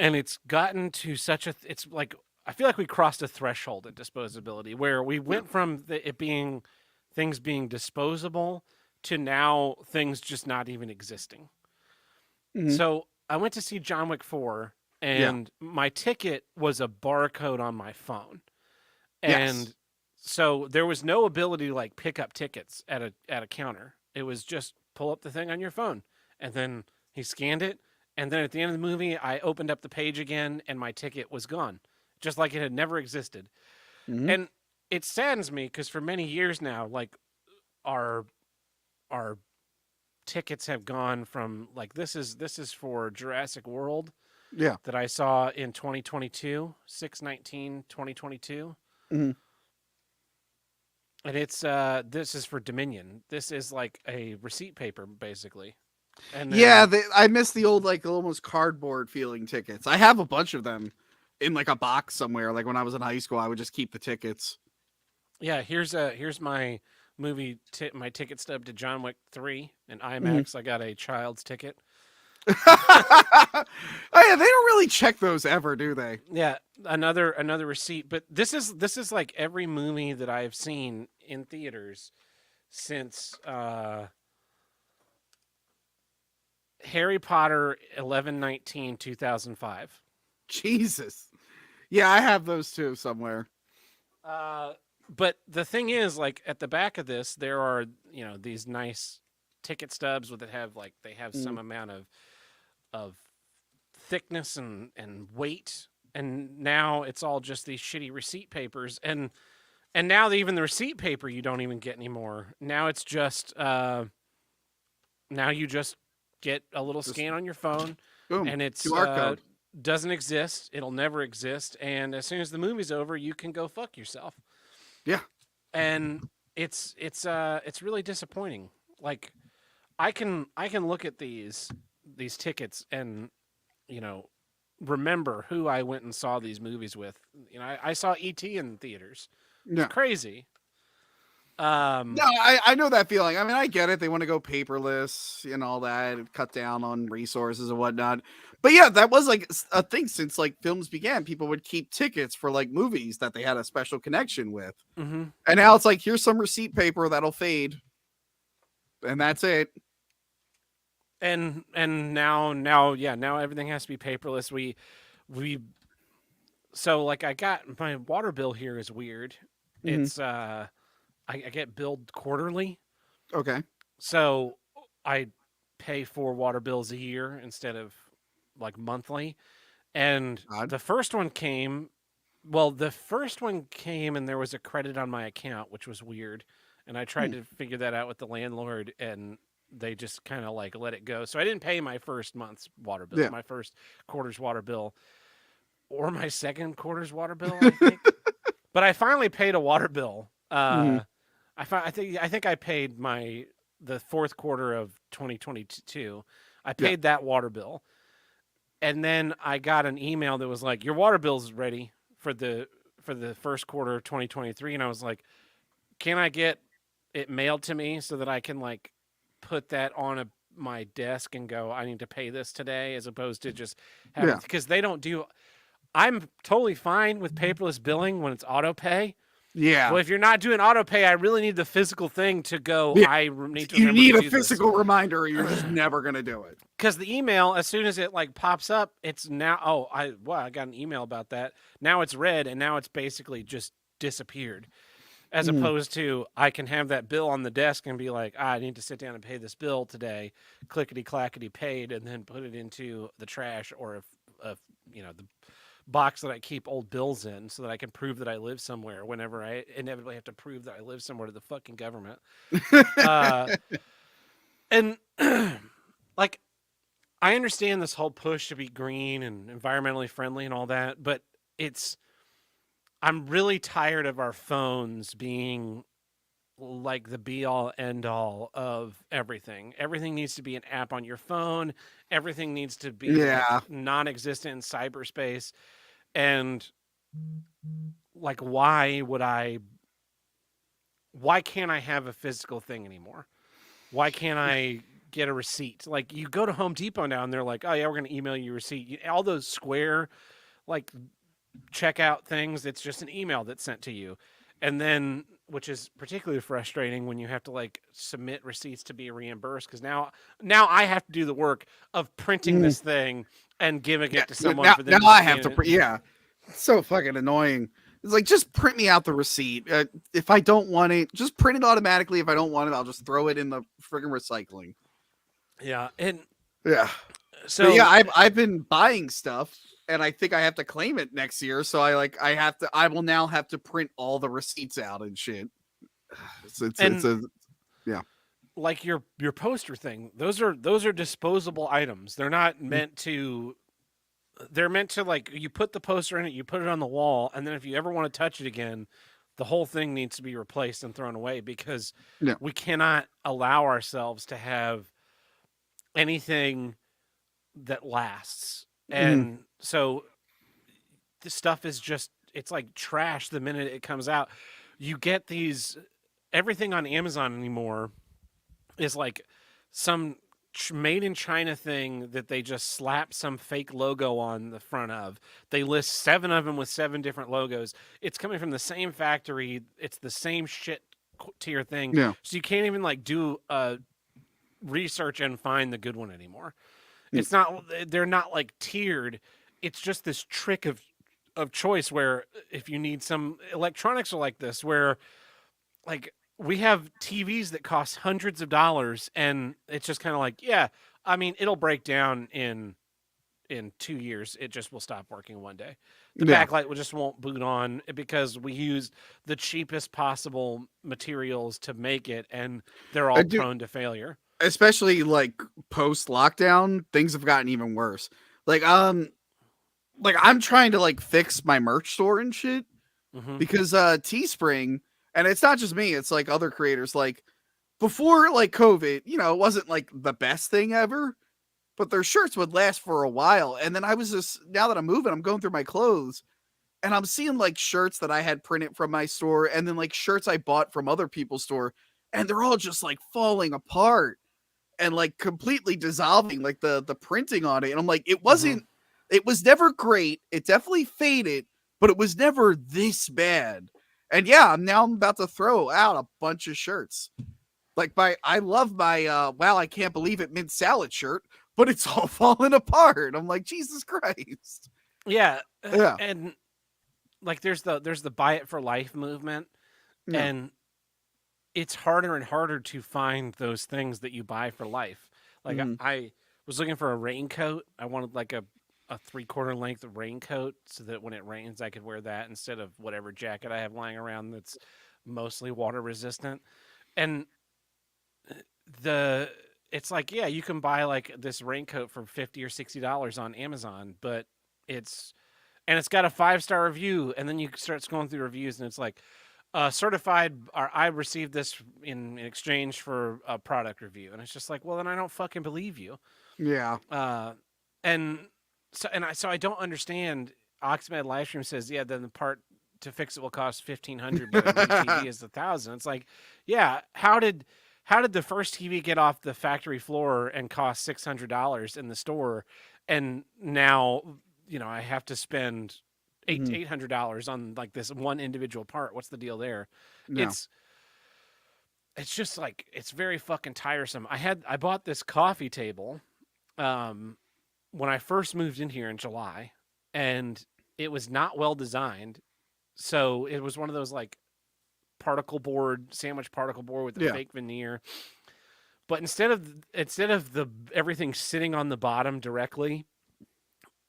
And it's gotten to it's like, I feel like we crossed a threshold at disposability where we went from things being disposable to now things just not even existing. Mm-hmm. So I went to see John Wick 4 and my ticket was a barcode on my phone. And so there was no ability to like pick up tickets at a counter. It was just pull up the thing on your phone. And then he scanned it. And then at the end of the movie, I opened up the page again, and my ticket was gone, just like it had never existed. Mm-hmm. And it saddens me because for many years now, like our tickets have gone from like this is for Jurassic World, that I saw in 2022, 6/19/2022, and it's this is for Dominion. This is like a receipt paper basically. And then, I miss the old like almost cardboard feeling tickets. I have a bunch of them in like a box somewhere. Like when I was in high school, I would just keep the tickets. Yeah, here's my movie my ticket stub to John Wick 3 in IMAX. I got a child's ticket. Oh yeah, they don't really check those ever, do they? Yeah, another receipt. But this is like every movie that I've seen in theaters since Harry Potter 11/19/2005. Jesus. Yeah, I have those too somewhere. But the thing is, like at the back of this, there are these nice ticket stubs that have some amount of thickness and weight, and now it's all just these shitty receipt papers, and now even the receipt paper you don't even get anymore. Now it's just now you just get a little scan on your phone, boom, and it's QR code. Doesn't exist. It'll never exist. And as soon as the movie's over, you can go fuck yourself. Yeah. And it's really disappointing. Like I can look at these tickets and, you know, remember who I went and saw these movies with. You know, I saw E.T. in theaters. It's Yeah. crazy. No, I know that feeling. I mean, I get it. They want to go paperless and all that, and cut down on resources and whatnot. But yeah, that was like a thing since like films began. People would keep tickets for like movies that they had a special connection with. Mm-hmm. And now it's like, here's some receipt paper that'll fade, and that's it. And now everything has to be paperless. We so like I got my water bill here is weird. Mhm. It's I get billed quarterly. Okay. So I pay 4 water bills a year instead of like monthly. And Odd. the first one came and there was a credit on my account, which was weird. And I tried to figure that out with the landlord, and they just kind of like let it go. So I didn't pay my first month's water bill, Yeah. my first quarter's water bill, or my second quarter's water bill, I think. But I finally paid a water bill. Mhm. I think I paid the fourth quarter of 2022. I paid that water bill, and then I got an email that was like, "Your water bill's ready for the first quarter of 2023," and I was like, "Can I get it mailed to me so that I can like put that on my desk and go, I need to pay this today," as opposed to just having, because they don't do. I'm totally fine with paperless billing when it's auto pay. Yeah. Well, if you're not doing auto pay, I really need the physical thing to go. Yeah. I need to. You remember need to a do physical reminder, or you're just never gonna do it. Because the email, as soon as it like pops up, it's now. Oh, I got an email about that. Now it's red, and now it's basically just disappeared. As opposed to, I can have that bill on the desk and be like, I need to sit down and pay this bill today. Clickety clackety paid, and then put it into the trash or if the box that I keep old bills in, so that I can prove that I live somewhere whenever I inevitably have to prove that I live somewhere to the fucking government. And like, I understand this whole push to be green and environmentally friendly and all that, but I'm really tired of our phones being like the be all end all of everything. Everything needs to be an app on your phone. Everything needs to be like, non-existent in cyberspace. And like, why can't I have a physical thing anymore? Why can't I get a receipt? Like, you go to Home Depot now and they're like, oh yeah, we're going to email you a receipt. All those Square like checkout things, it's just an email that's sent to you. And then, which is particularly frustrating when you have to like submit receipts to be reimbursed, because now I have to do the work of printing this thing and giving it to someone. Now, for them now I have to. print. Yeah, it's so fucking annoying. It's like, just print me out the receipt. If I don't want it, just print it automatically. If I don't want it, I'll just throw it in the friggin' recycling. Yeah, and yeah. So but yeah, I've been buying stuff, and I think I have to claim it next year. So I will now have to print all the receipts out and shit. Yeah. Like your poster thing, those are disposable items. They're not meant to. They're meant to, like, you put the poster in it, you put it on the wall, and then if you ever want to touch it again, the whole thing needs to be replaced and thrown away, because we cannot allow ourselves to have anything that lasts. And so this stuff is just, it's like trash the minute it comes out. You get everything on Amazon anymore is like some made in China thing that they just slap some fake logo on the front of. They list 7 of them with 7 different logos. It's coming from the same factory. It's the same shit tier thing. Yeah. So you can't even like do research and find the good one anymore. It's not, they're not like tiered. It's just this trick of choice where if you need some electronics are like this, where like we have TVs that cost hundreds of dollars, and it's just kind of like, yeah, I mean, it'll break down in 2 years. It just will stop working one day. The backlight just won't boot on because we used the cheapest possible materials to make it, and they're all prone to failure. Especially like post lockdown, things have gotten even worse. Like I'm trying to like fix my merch store and shit because Teespring, and it's not just me, it's like other creators, like before like COVID, it wasn't like the best thing ever, but their shirts would last for a while. And then I was just, now that I'm moving, I'm going through my clothes and I'm seeing like shirts that I had printed from my store and then like shirts I bought from other people's store, and they're all just like falling apart and like completely dissolving, like the printing on it. And I'm like, it wasn't, it was never great. It definitely faded, but it was never this bad. And yeah, I'm about to throw out a bunch of shirts. Like I love my wow, I can't believe it mint salad shirt, but it's all falling apart. I'm like, Jesus Christ. Yeah. Yeah. And like there's the buy it for life movement. Yeah. And it's harder and harder to find those things that you buy for life. Like I was looking for a raincoat. I wanted like a 3/4 length raincoat so that when it rains I could wear that instead of whatever jacket I have lying around that's mostly water resistant. And it's like, yeah, you can buy like this raincoat for $50 or $60 on Amazon, but it's got a 5-star review, and then you start scrolling through reviews and it's like certified, or I received this in exchange for a product review, and it's just like, well, then I don't fucking believe you. Yeah. And so I don't understand. Oxmed Livestream says, yeah, then the part to fix it will cost $1,500, but the TV is $1,000. It's like, yeah, how did the first TV get off the factory floor and cost $600 in the store, and now I have to spend $800 on like this one individual part? What's the deal there? No. It's just like, it's very fucking tiresome. I bought this coffee table when I first moved in here in July, and it was not well designed. So it was one of those like sandwich particle board with the fake veneer. But instead of the everything sitting on the bottom directly,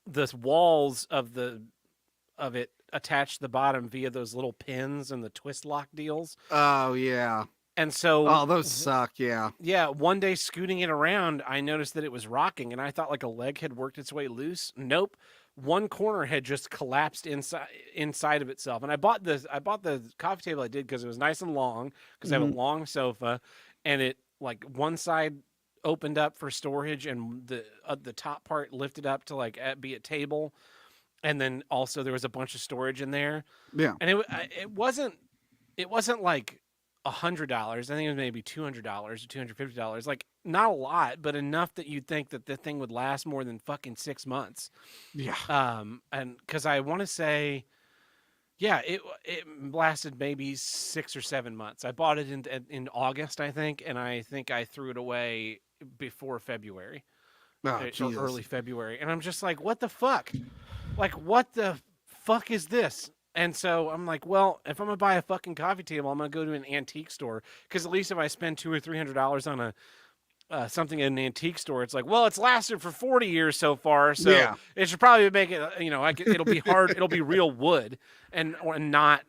the walls of it attach the bottom via those little pins and the twist lock deals. Oh yeah. And so, those suck. Yeah. Yeah. One day scooting it around, I noticed that it was rocking, and I thought like a leg had worked its way loose. Nope. One corner had just collapsed inside of itself. And I bought the coffee table I did because it was nice and long, because I have a long sofa, and it like one side opened up for storage, and the top part lifted up to like be a table, and then also there was a bunch of storage in there. Yeah. And it wasn't like $100. I think it was maybe $200 or $250. Like, not a lot, but enough that you'd think that the thing would last more than fucking 6 months. Yeah. And because I want to say, yeah, it lasted maybe 6 or 7 months. I bought it in August, I think, and I think I threw it away before February, or early February. And I'm just like, what the fuck? Like, what the fuck is this? And so I'm like, well, if I'm gonna buy a fucking coffee table, I'm gonna go to an antique store, because at least if I spend $200 or $300 on something in an antique store, it's like, well, it's lasted for 40 years so far, so it should probably make it, it'll be hard, it'll be real wood and not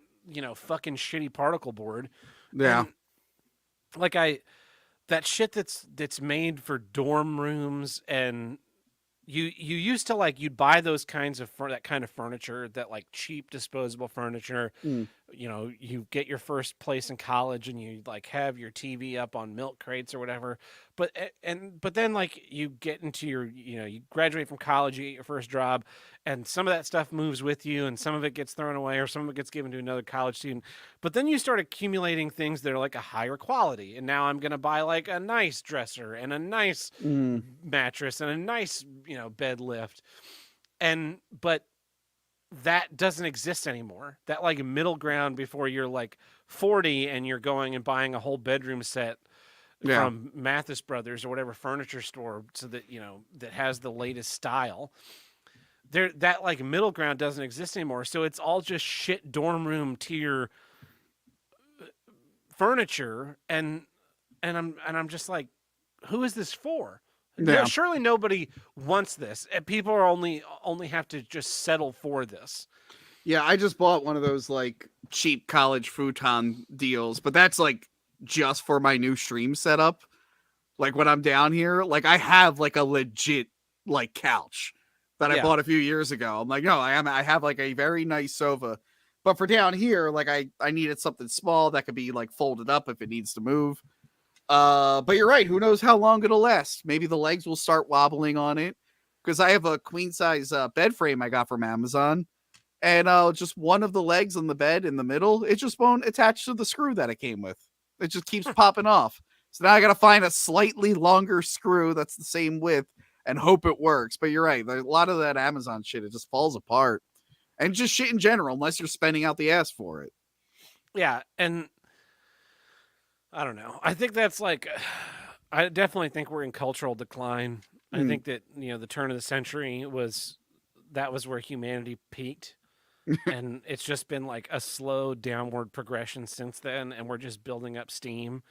fucking shitty particle board. Yeah. And, like that shit that's made for dorm rooms, and you used to like, you'd buy those kinds of that kind of furniture, that like cheap disposable furniture. You get your first place in college and you like have your TV up on milk crates or whatever, but then like you get into you graduate from college, you get your first job, and some of that stuff moves with you, and some of it gets thrown away, or some of it gets given to another college student. But then you start accumulating things that are like a higher quality, and now I'm gonna buy like a nice dresser and a nice mattress and a nice bed lift, but that doesn't exist anymore. That like middle ground before you're like 40 and you're going and buying a whole bedroom set from Mathis Brothers or whatever furniture store, so that that has the latest style. That like middle ground doesn't exist anymore. So it's all just shit dorm room tier furniture, and I'm just like, who is this for? No, surely nobody wants this. People are only have to just settle for this. Yeah, I just bought one of those like cheap college futon deals, but that's like just for my new stream setup. Like when I'm down here, like I have like a legit like couch that I bought a few years ago. I'm like, no, I have like a very nice sofa, but for down here, like I needed something small that could be like folded up if it needs to move. But you're right. Who knows how long it'll last? Maybe the legs will start wobbling on it because I have a queen size bed frame I got from Amazon, and just one of the legs on the bed in the middle, it just won't attach to the screw that it came with. It just keeps popping off. So now I got to find a slightly longer screw that's the same width and hope it works. But you're right. A lot of that Amazon shit, it just falls apart. And just shit in general, unless you're spending out the ass for it. Yeah, and I don't know. I think that's like, I definitely think we're in cultural decline. I think that, the turn of the century was where humanity peaked. And it's just been like a slow downward progression since then. And we're just building up steam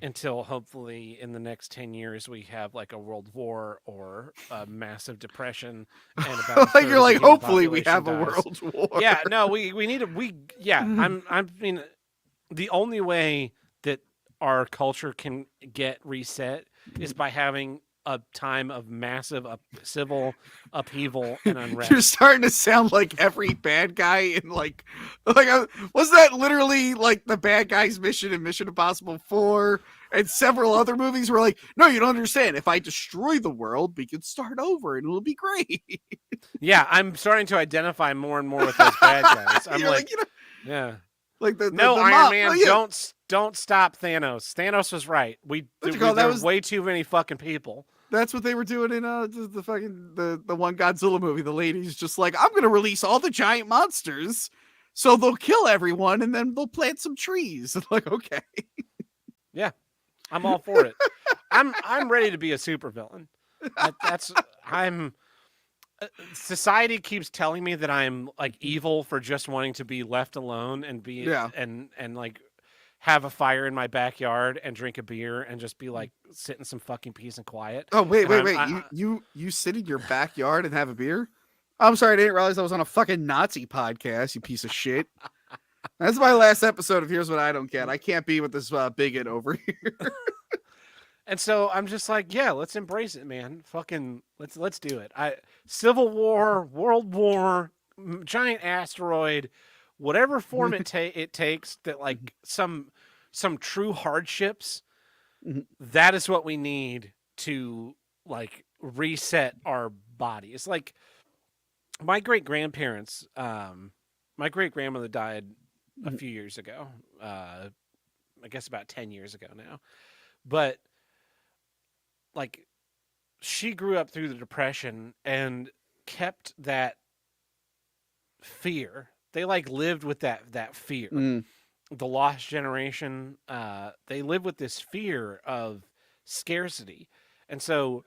until hopefully in the next 10 years we have like a world war or a massive depression. And about like you're like, hopefully we have a world war. Yeah, no, we need I mean, the only way that our culture can get reset is by having a time of massive civil upheaval and unrest. You're starting to sound like every bad guy in was that literally like the bad guy's mission in Mission Impossible 4 and several other movies were like, no, you don't understand. If I destroy the world, we can start over and it'll be great. Yeah, I'm starting to identify more and more with those bad guys. I'm like, yeah. Like the Iron Man, don't stop Thanos. Thanos was right. There was way too many fucking people. That's what they were doing in the fucking the one Godzilla movie. The lady's just like, I'm gonna release all the giant monsters, so they'll kill everyone, and then they'll plant some trees. Like, okay, yeah, I'm all for it. I'm ready to be a supervillain. Society keeps telling me that I'm like evil for just wanting to be left alone and be and like have a fire in my backyard and drink a beer and just be like sit in some fucking peace and quiet. Oh wait. You sit in your backyard and have a beer? I'm sorry, I didn't realize I was on a fucking Nazi podcast, you piece of shit. That's my last episode of Here's What I Don't Get. I can't be with this bigot over here. And so I'm just like, yeah, let's embrace it, man. Fucking let's do it. Civil War, World War, giant asteroid, whatever form it takes, that like some true hardships. That is what we need to like reset our body. It's like my great grandparents. My great grandmother died a few years ago. I guess about 10 years ago now, but like she grew up through the Depression and kept that fear. They like lived with that fear. The lost generation, they live with this fear of scarcity. And so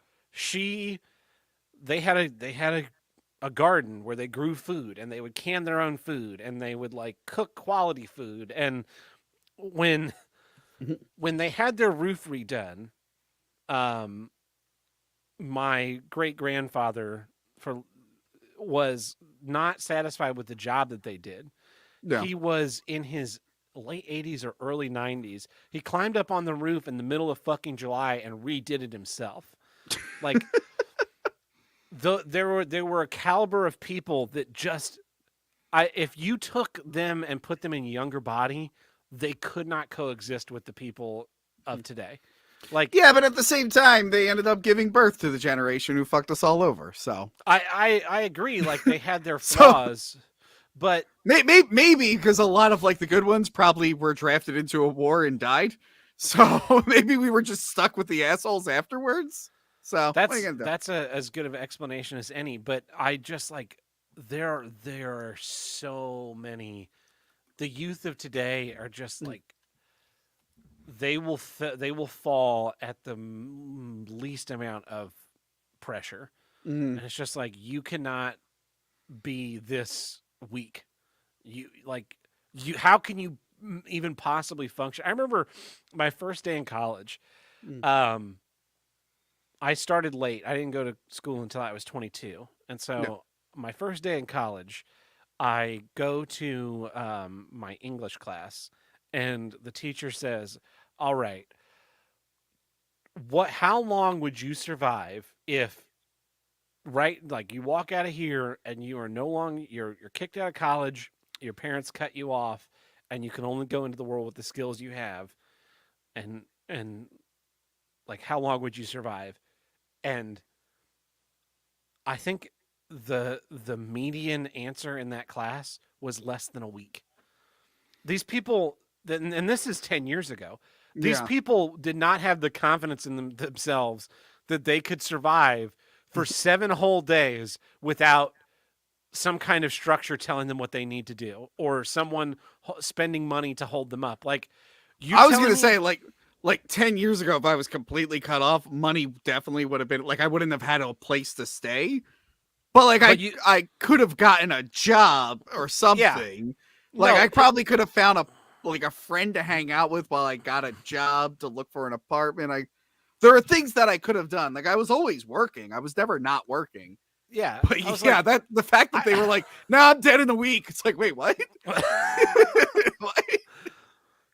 they had a garden where they grew food and they would can their own food and they would like cook quality food. And when they had their roof redone, my great grandfather was not satisfied with the job that they did. Yeah. He was in his late 80s or early 90s. He climbed up on the roof in the middle of fucking July and redid it himself. Like there were a caliber of people that just if you took them and put them in a younger body, they could not coexist with the people of today. Like, yeah, but at the same time, they ended up giving birth to the generation who fucked us all over. So I agree. Like they had their flaws, but maybe because a lot of like the good ones probably were drafted into a war and died. So maybe we were just stuck with the assholes afterwards. So that's as good of an explanation as any. But I just like there are so many. The youth of today are just like. They will fall at the least amount of pressure, and it's just like you cannot be this weak. How can you even possibly function? I remember my first day in college. I started late. I didn't go to school until I was 22, and so my first day in college, I go to my English class. And the teacher says, all right, how long would you survive if like you walk out of here and you are no longer, you're kicked out of college, your parents cut you off, and you can only go into the world with the skills you have. And like how long would you survive? And I think the median answer in that class was less than a week. These people, and this is 10 years ago. These Yeah. people did not have the confidence in themselves that they could survive for 7 whole days without some kind of structure telling them what they need to do, or someone spending money to hold them up. Like I was telling gonna me- say, like 10 years ago, if I was completely cut off, money definitely would have been like I wouldn't have had a place to stay. But like But I could have gotten a job or something. Like No, I probably could have found a friend to hang out with while I got a job to look for an apartment. There are things that I could have done. Like I was always working. I was never not working. yeah, But I was yeah, like, that the fact that they were like, "No, I'm dead in a week." It's like, wait, what? What?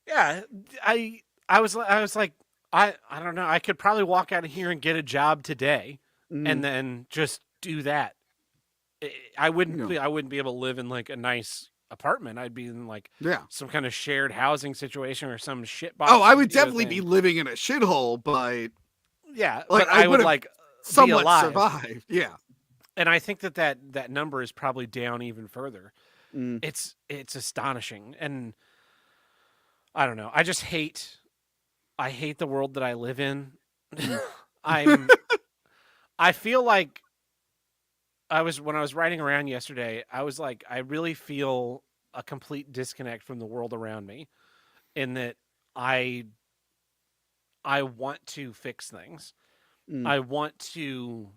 yeah, I was like, I don't know. I could probably walk out of here and get a job today, Mm, and then just do that. I wouldn't Yeah. be, I wouldn't be able to live in like a nice apartment. I'd be in like yeah. some kind of shared housing situation or some shit box. Oh, I would studio definitely be thing. living in a shithole, but Yeah, like, but I I would would've like be somewhat alive. survived. Yeah. And I think that number is probably down even further. Mm. It's astonishing, and I don't know. I hate the world that I live in. I feel like when I was riding around yesterday, I was like, I really feel a complete disconnect from the world around me, in that I want to fix things. Mm. I want to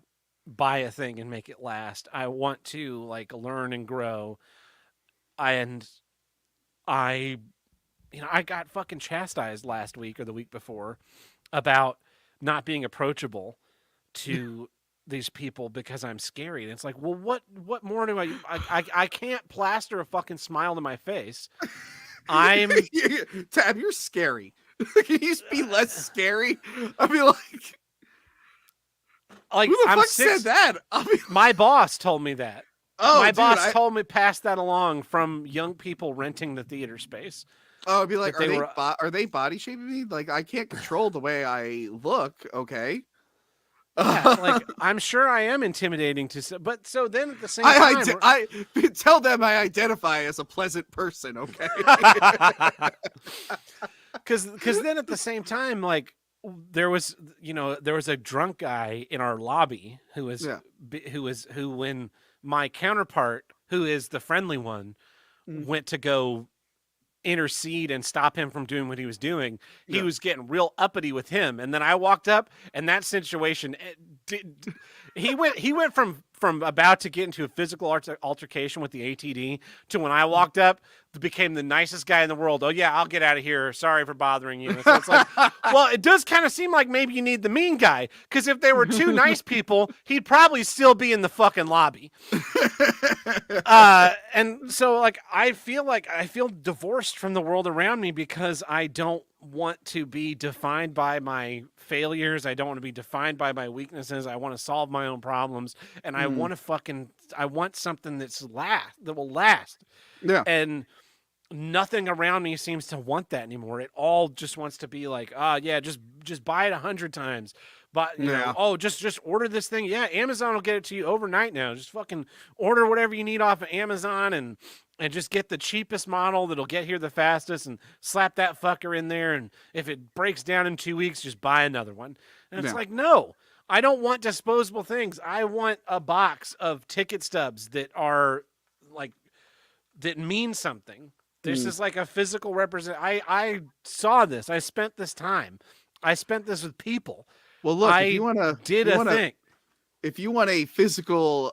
buy a thing and make it last. I want to like learn and grow. And I I got fucking chastised last week or the week before about not being approachable to these people because I'm scary. And it's like, well, what more do I can't plaster a fucking smile to my face. I'm Tab, you're scary. Can you just be less scary? I mean, like, like who the I'm fuck six, said that? I mean, my boss told me that. oh, My dude, boss told me pass that along from young people renting the theater space. I'd be like, that they are they body shaming me? Like, I can't control the way I look. Okay. Yeah, like I'm sure I am intimidating but so then at the same time, I tell them I identify as a pleasant person. Okay. because then at the same time, like there was a drunk guy in our lobby who was Yeah. who when my counterpart, who is the friendly one, Mm. went to go intercede and stop him from doing what he was doing, he Yeah. was getting real uppity with him. And then I walked up, and that situation, he went from about to get into a physical altercation with the ATD to when I walked up, became the nicest guy in the world. Oh yeah, I'll get out of here. Sorry for bothering you. So it's like, well, it does kind of seem like maybe you need the mean guy, because if there were two nice people, he'd probably still be in the fucking lobby. And so like I feel divorced from the world around me because I don't want to be defined by my failures. I don't want to be defined by my weaknesses. I want to solve my own problems, and I want something that will last. Yeah. And nothing around me seems to want that anymore. It all just wants to be like, yeah, just buy it 100 times. But you know, just order this thing. Yeah, Amazon will get it to you overnight now. Just fucking order whatever you need off of Amazon and just get the cheapest model that'll get here the fastest and slap that fucker in there. And if it breaks down in 2 weeks, just buy another one. And it's like, no, I don't want disposable things. I want a box of ticket stubs that are like, that mean something. This is like a physical I saw this. I spent this time. I spent this with people. Well, look, I if you want to thing. if you want a physical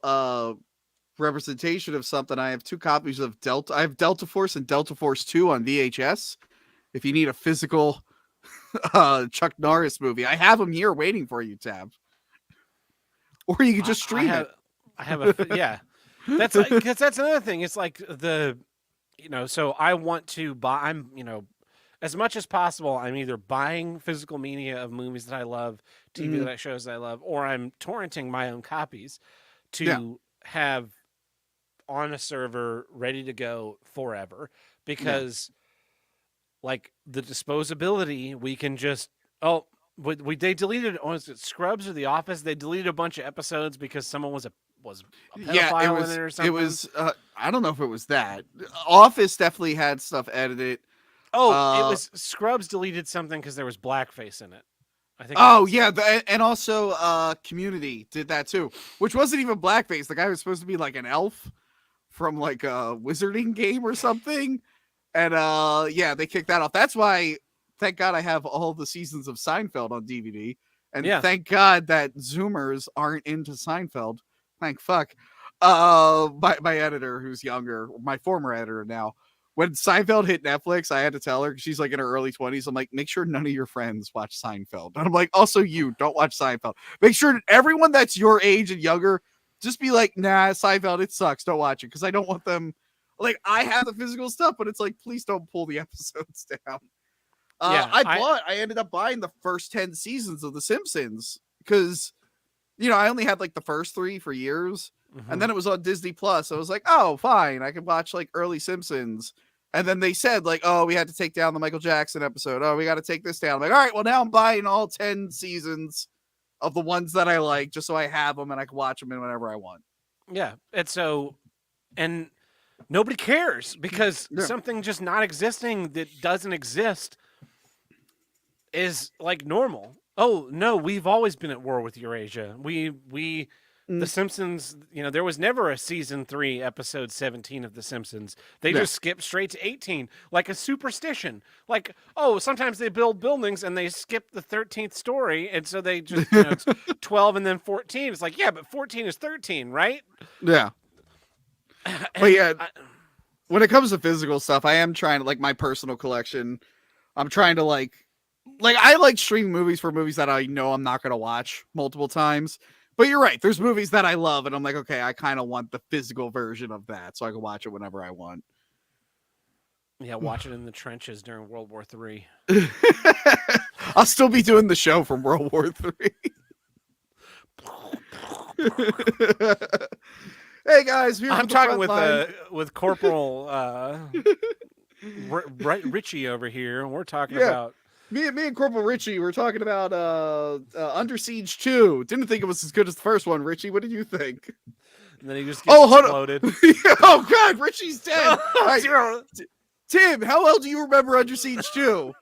representation of something, I have 2 copies of Delta. I have Delta Force and Delta Force 2 on VHS. If you need a physical Chuck Norris movie, I have them here waiting for you, Tab. Or you can just stream it. I have a yeah. That's because that's another thing. It's like so I want to buy. As much as possible, I'm either buying physical media of movies that I love, TV shows that I love, or I'm torrenting my own copies to have on a server ready to go forever. Because, like, the disposability, we can just, They deleted, was it Scrubs or The Office? They deleted a bunch of episodes because someone was a Yeah, pedophile in it or something. it was. I don't know if it was that. Office definitely had stuff edited. Oh, it was Scrubs deleted something because there was blackface in it. I think. Oh yeah, and also Community did that too, which wasn't even blackface. The guy was supposed to be like an elf from like a wizarding game or something, and yeah, they kicked that off. That's why, thank God, I have all the seasons of Seinfeld on DVD, and Yeah. thank God that Zoomers aren't into Seinfeld. Thank fuck. My editor, who's younger, my former editor now. When Seinfeld hit Netflix, I had to tell her, 'cause she's like in her early 20s. I'm like, make sure none of your friends watch Seinfeld. And I'm like, also you don't watch Seinfeld. Make sure everyone that's your age and younger, just be like, nah, Seinfeld, it sucks. Don't watch it. Cause I don't want them, like, I have the physical stuff, but it's like, please don't pull the episodes down. Yeah, I ended up buying the first 10 seasons of The Simpsons because, you know, I only had like the first 3 for years. Mhm. And then it was on Disney Plus. I was like, oh, fine. I can watch like early Simpsons. And then they said, like, oh, we had to take down the Michael Jackson episode. Oh, we got to take this down. I'm like, all right, well, now I'm buying all 10 seasons of the ones that I like just so I have them and I can watch them whenever I want. Yeah, and nobody cares because Yeah. something just not existing that doesn't exist is like normal. Oh no, we've always been at war with Eurasia. The Simpsons, you know, there was never a season 3 episode 17 of The Simpsons. They Yeah. just skip straight to 18 like a superstition. Like, oh, sometimes they build buildings and they skip the 13th story, and so they just, you know, it's 12 and then 14. It's like, yeah, but 14 is 13, right? Yeah. And But yeah, when it comes to physical stuff, I am trying to, like, my personal collection. I'm trying to like I like streaming movies for movies that I know I'm not going to watch multiple times. But you're right. There's movies that I love, and I'm like, okay, I kind of want the physical version of that, so I can watch it whenever I want. yeah, watch it in the trenches during World War III. I'll still be doing the show from World War III. Hey guys, here I'm talking with Corporal Richie over here, and we're talking Yeah. about. Me and Corporal Richie were talking about Under Siege 2. Didn't think it was as good as the first one, Richie. What did you think? And then he just gets Oh, hold on. exploded. Oh god, Richie's dead. All right, Tim, how well do you remember Under Siege 2?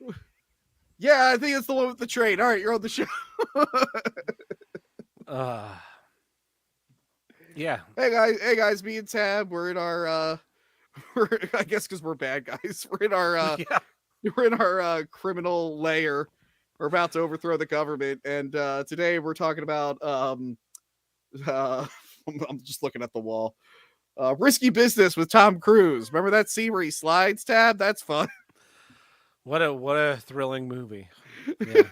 Yeah, I think it's the one with the train. All right, you're on the show. Yeah. Hey guys, me and Tab, we're in our I guess because we're bad guys. We're in our Yeah. we're in our criminal lair. We're about to overthrow the government, and today we're talking about I'm just looking at the wall. Risky Business with Tom Cruise. Remember that scene where he slides, Tab? That's fun. What a thrilling movie. Yeah.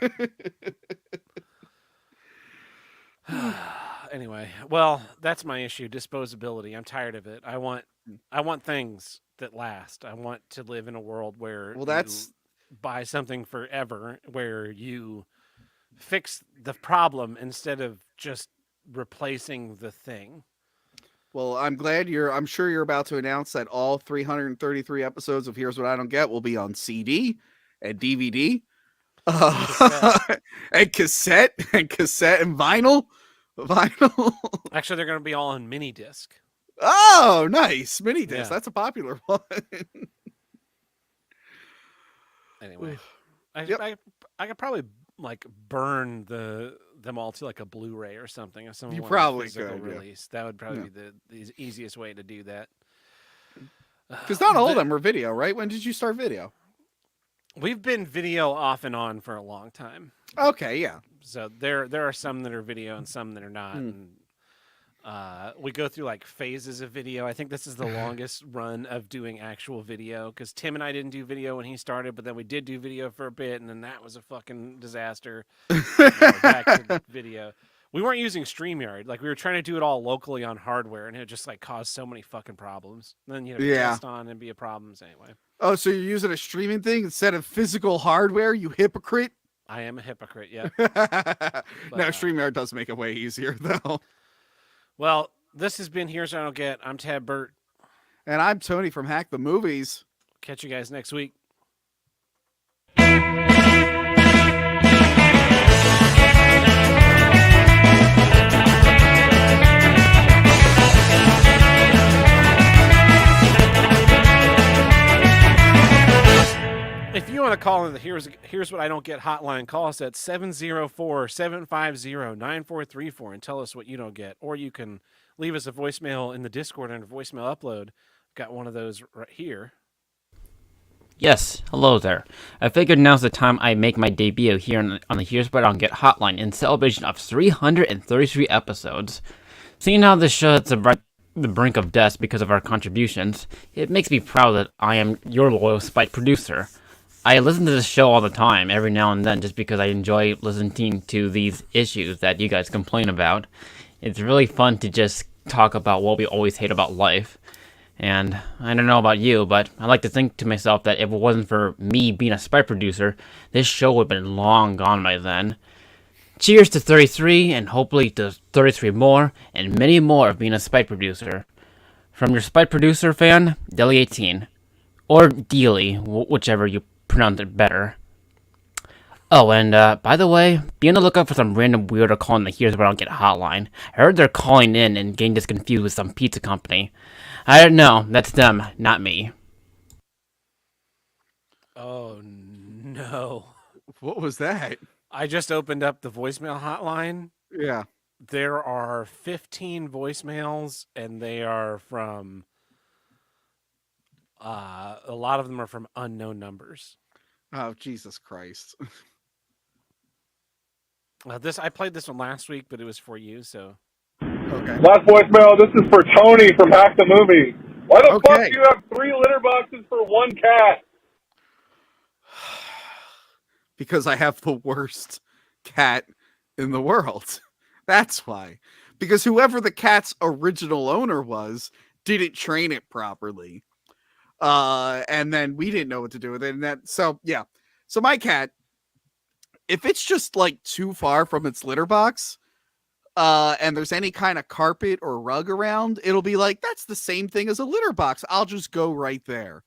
Anyway, well, that's my issue, disposability. I'm tired of it. I want things that last. I want to live in a world where Well, that's you buy something forever, where you fix the problem instead of just replacing the thing. well, I'm sure you're about to announce that all 333 episodes of Here's What I Don't Get will be on CD and DVD. And cassette and vinyl. Actually, they're going to be all on mini disc. Oh, nice. Mini disc. Yeah. That's a popular one. Anyway, Yep. I could probably like burn them all to like a Blu-ray or something. If someone You wanted a probably physical could, yeah. release, that would probably Yeah. be the easiest way to do that. Because not all of them are video, right? When did you start video? We've been video off and on for a long time. Okay, yeah. So there are some that are video and some that are not. And we go through like phases of video. I think this is the longest run of doing actual video because Tim and I didn't do video when he started, but then we did do video for a bit, and then that was a fucking disaster. Back to video. We weren't using StreamYard. Like we were trying to do it all locally on hardware, and it just like caused so many fucking problems. And then Yeah. test on and be a problem anyway. Oh, so you're using a streaming thing instead of physical hardware, you hypocrite? I am a hypocrite, yeah. No, But, StreamYard does make it way easier, though. Well, this has been Here's What I Don't Get. I'm Tab Burt. And I'm Tony from Hack the Movies. Catch you guys next week. If you want to call in the here's what I don't get hotline, call us at 704-750-9434 and tell us what you don't get. Or you can leave us a voicemail in the Discord under voicemail upload. Got one of those right here. Yes, hello there. I figured now's the time I make my debut here on the Here's What I Don't Get hotline in celebration of 333 episodes. Seeing how this show is at the brink of death because of our contributions, it makes me proud that I am your loyal Spike producer. I listen to this show all the time, every now and then, just because I enjoy listening to these issues that you guys complain about. It's really fun to just talk about what we always hate about life. And I don't know about you, but I like to think to myself that if it wasn't for me being a Spike producer, this show would have been long gone by then. Cheers to 33, and hopefully to 33 more, and many more of being a Spike producer. From your Spike producer fan, Deli18. Or Dealy, whichever you pronounce it better. Oh, and by the way, be on the lookout for some random weirdo calling the Here's What I Don't Get hotline. I heard they're calling in and getting this confused with some pizza company. I don't know, that's them, not me. Oh, no. What was that? I just opened up the voicemail hotline. Yeah. There are 15 voicemails, and they are from... a lot of them are from unknown numbers. Oh, Jesus Christ. I played this one last week, but it was for you, so... Okay. Last voicemail, this is for Tony from Hack the Movie. Why the fuck Okay. do you have 3 litter boxes for 1 cat? Because I have the worst cat in the world. That's why. Because whoever the cat's original owner was didn't train it properly. And then we didn't know what to do with it. And so my cat, if it's just like too far from its litter box, and there's any kind of carpet or rug around, it'll be like, that's the same thing as a litter box. I'll just go right there.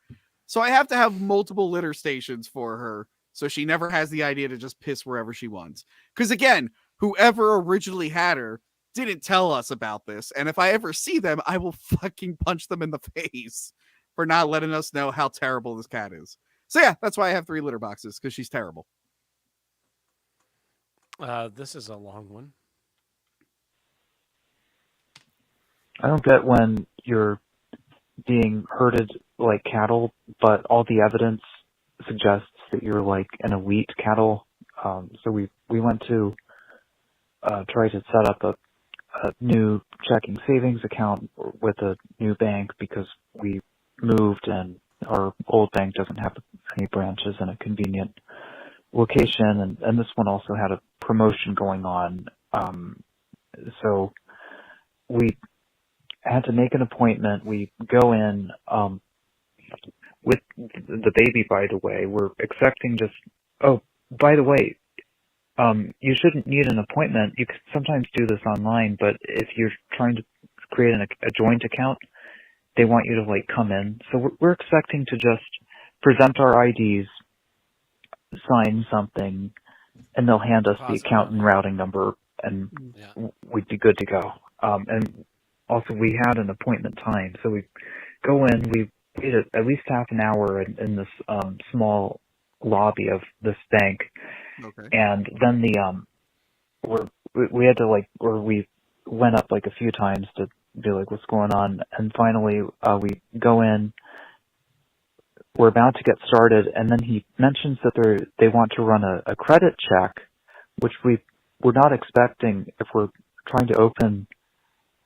So I have to have multiple litter stations for her, so she never has the idea to just piss wherever she wants. Because again, whoever originally had her didn't tell us about this. And if I ever see them, I will fucking punch them in the face for not letting us know how terrible this cat is. So yeah, that's why I have 3 litter boxes, because she's terrible. This is a long one. I don't get when you're being herded like cattle, but all the evidence suggests that you're like an elite cattle. So we went to try to set up a new checking savings account with a new bank because we moved and our old bank doesn't have any branches in a convenient location, and this one also had a promotion going on. So we had to make an appointment. We go in with the baby, by the way. We're expecting by the way, you shouldn't need an appointment. You can sometimes do this online, but if you're trying to create a joint account, they want you to like come in. So we're expecting to just present our IDs, sign something, and they'll hand us the account and routing number, and we'd be good to go. And also, we had an appointment time, so we go in. We wait at least half an hour in this small lobby of this bank, Okay. and then we had to we went up like a few times to be like, what's going on? And finally, we go in. We're about to get started, and then he mentions that they want to run a credit check, which we're not expecting if we're trying to open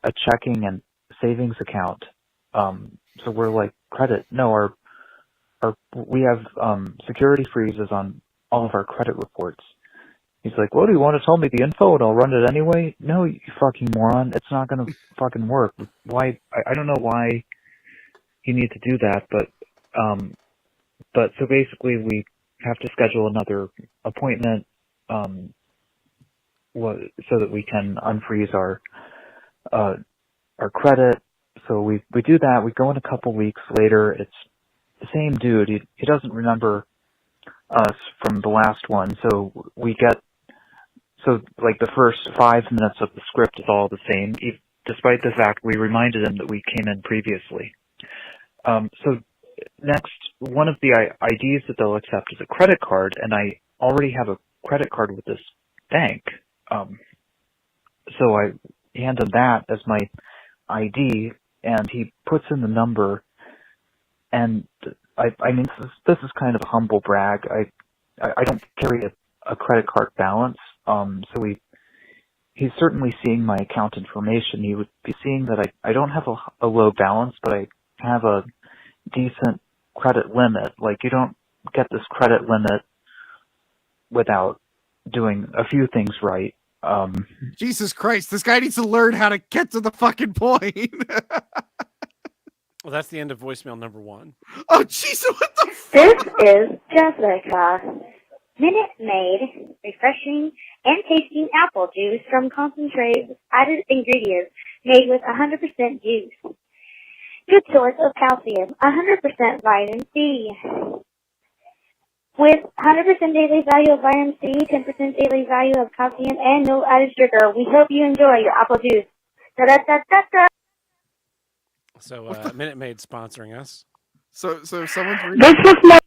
a checking and savings account. So we're like, credit? No, we have security freezes on all of our credit reports. He's like, well, do you want to tell me the info and I'll run it anyway? No, you fucking moron. It's not going to fucking work. Why? I don't know why you need to do that, but so basically we have to schedule another appointment so that we can unfreeze our credit. So we do that. We go in a couple weeks later. It's the same dude. He doesn't remember us from the last one. So like the first 5 minutes of the script is all the same, despite the fact we reminded him that we came in previously. So next, one of the IDs that they'll accept is a credit card, and I already have a credit card with this bank. So I hand him that as my ID, and he puts in the number, and I mean, this is kind of a humble brag. I don't carry a credit card balance, so he's certainly seeing my account information. He would be seeing that I don't have a low balance, but I have a decent credit limit. Like, you don't get this credit limit without doing a few things right. Jesus Christ, this guy needs to learn how to get to the fucking point. Well, that's the end of voicemail number 1. Oh, Jesus, what the This fuck? is Jessica. Minute Maid, refreshing and tasting apple juice from concentrated added ingredients made with 100% juice. Good source of calcium, 100% vitamin C. With 100% daily value of vitamin C, 10% daily value of calcium, and no added sugar. We hope you enjoy your apple juice. Da-da-da-da-da. So, Minute Maid sponsoring us. So someone's This is my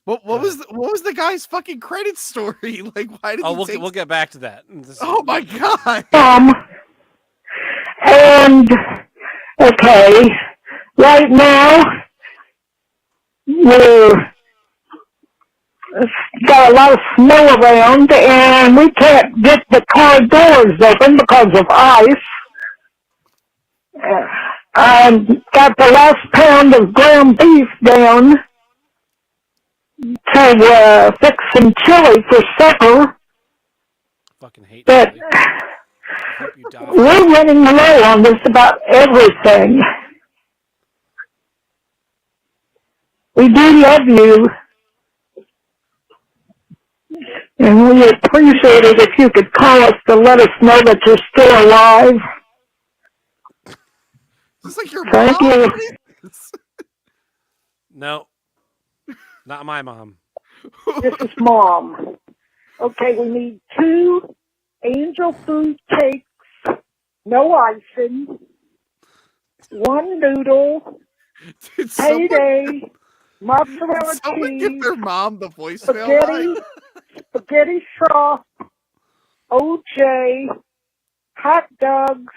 what was the guy's fucking credit story? Like, why did Oh, he take... we'll get back to that. Oh my god! mom. And okay, right now we're got a lot of snow around, and we can't get the car doors open because of ice. I got the last pound of ground beef down to fix some chili for supper, Fucking hate but chili. I hope you die. we're running low on just about everything. We do love you, and we appreciate it if you could call us to let us know that you're still alive. Is this like your Thank mom? you. What is this? No, not my mom. This is Mom. Okay, we need 2 angel food cakes, no icing, 1 noodle, Did someone, payday, mozzarella did someone give cheese, their mom the voicemail? spaghetti sauce, OJ, hot dogs,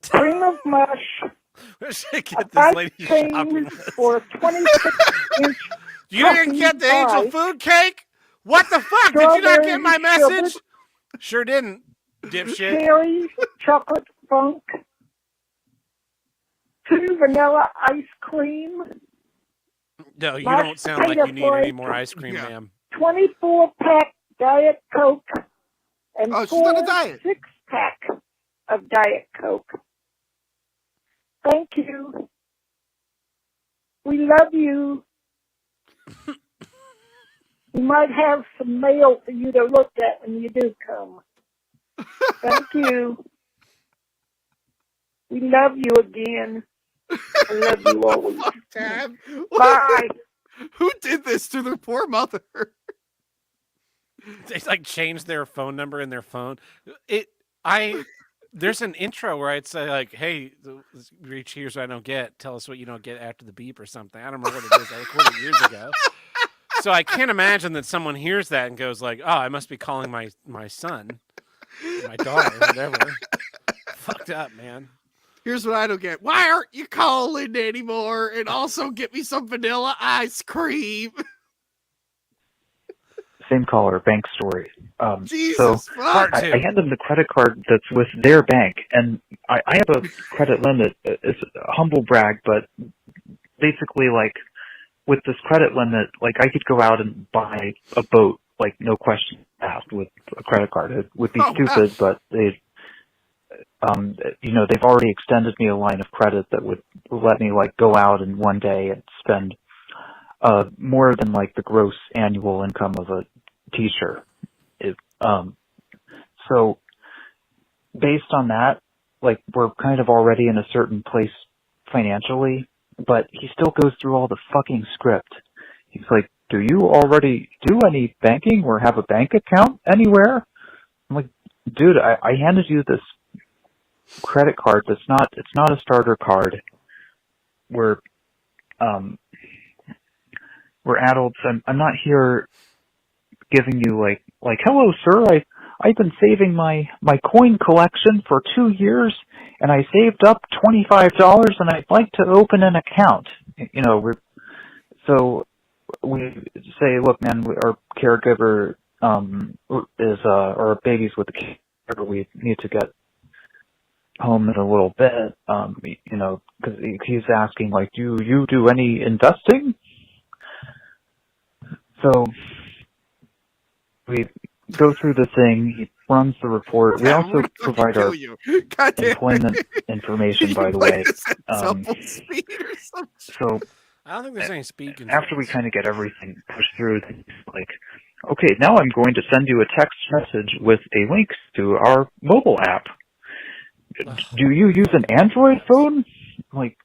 cream of mush, Where should I a get this ice lady cream shopping list? for a 26-inch You didn't get the angel pie, food cake? What the fuck? Did you not get my strawberry message? Sure didn't, dipshit. cherry chocolate funk, 2 vanilla ice cream, No, you mashed don't sound like potato you need any flakes, more ice cream, Yeah. ma'am. 24-pack Diet Coke, and Oh, she's on a 4 diet. 6-pack of Diet Coke. Thank you. We love you. We might have some mail for you to look at when you do come. Thank you. We love you again. I love you always. Fuck, Tab. Bye. Who did this to their poor mother? They like changed their phone number in their phone. There's an intro where I'd say like, "Hey, reach here so I don't get. Tell us what you don't get after the beep or something." I don't remember what it is. I recorded it years ago. So I can't imagine that someone hears that and goes like, "Oh, I must be calling my son, my daughter, whatever." Fucked up, man. Here's what I don't get. Why aren't you calling anymore? And also get me some vanilla ice cream. Same caller, bank story. Jesus So fuck. I hand them the credit card that's with their bank, and I have a credit limit. It's a humble brag, but basically, like, with this credit limit, like, I could go out and buy a boat, like, no question asked with a credit card. It would be stupid, but they've already extended me a line of credit that would let me, like, go out in one day and spend more than, like, the gross annual income of a teacher. So based on that, like, we're kind of already in a certain place financially, but he still goes through all the fucking script. He's like, do you already do any banking or have a bank account anywhere? I'm like, dude, I handed you this credit card it's not a starter card. we're adults. I'm not here giving you like, hello, sir. I've been saving my coin collection for 2 years, and I saved up $25, and I'd like to open an account. So we say, look, man, our caregiver is or baby's with the caregiver. We need to get home in a little bit, because he's asking, like, do you do any investing? So we go through the thing. He runs the report. We also provide our employment information, by the way. So I don't think there's any speed controls. after we kind of get everything pushed through, like, okay, now I'm going to send you a text message with a link to our mobile app. Do you use an Android phone? Like,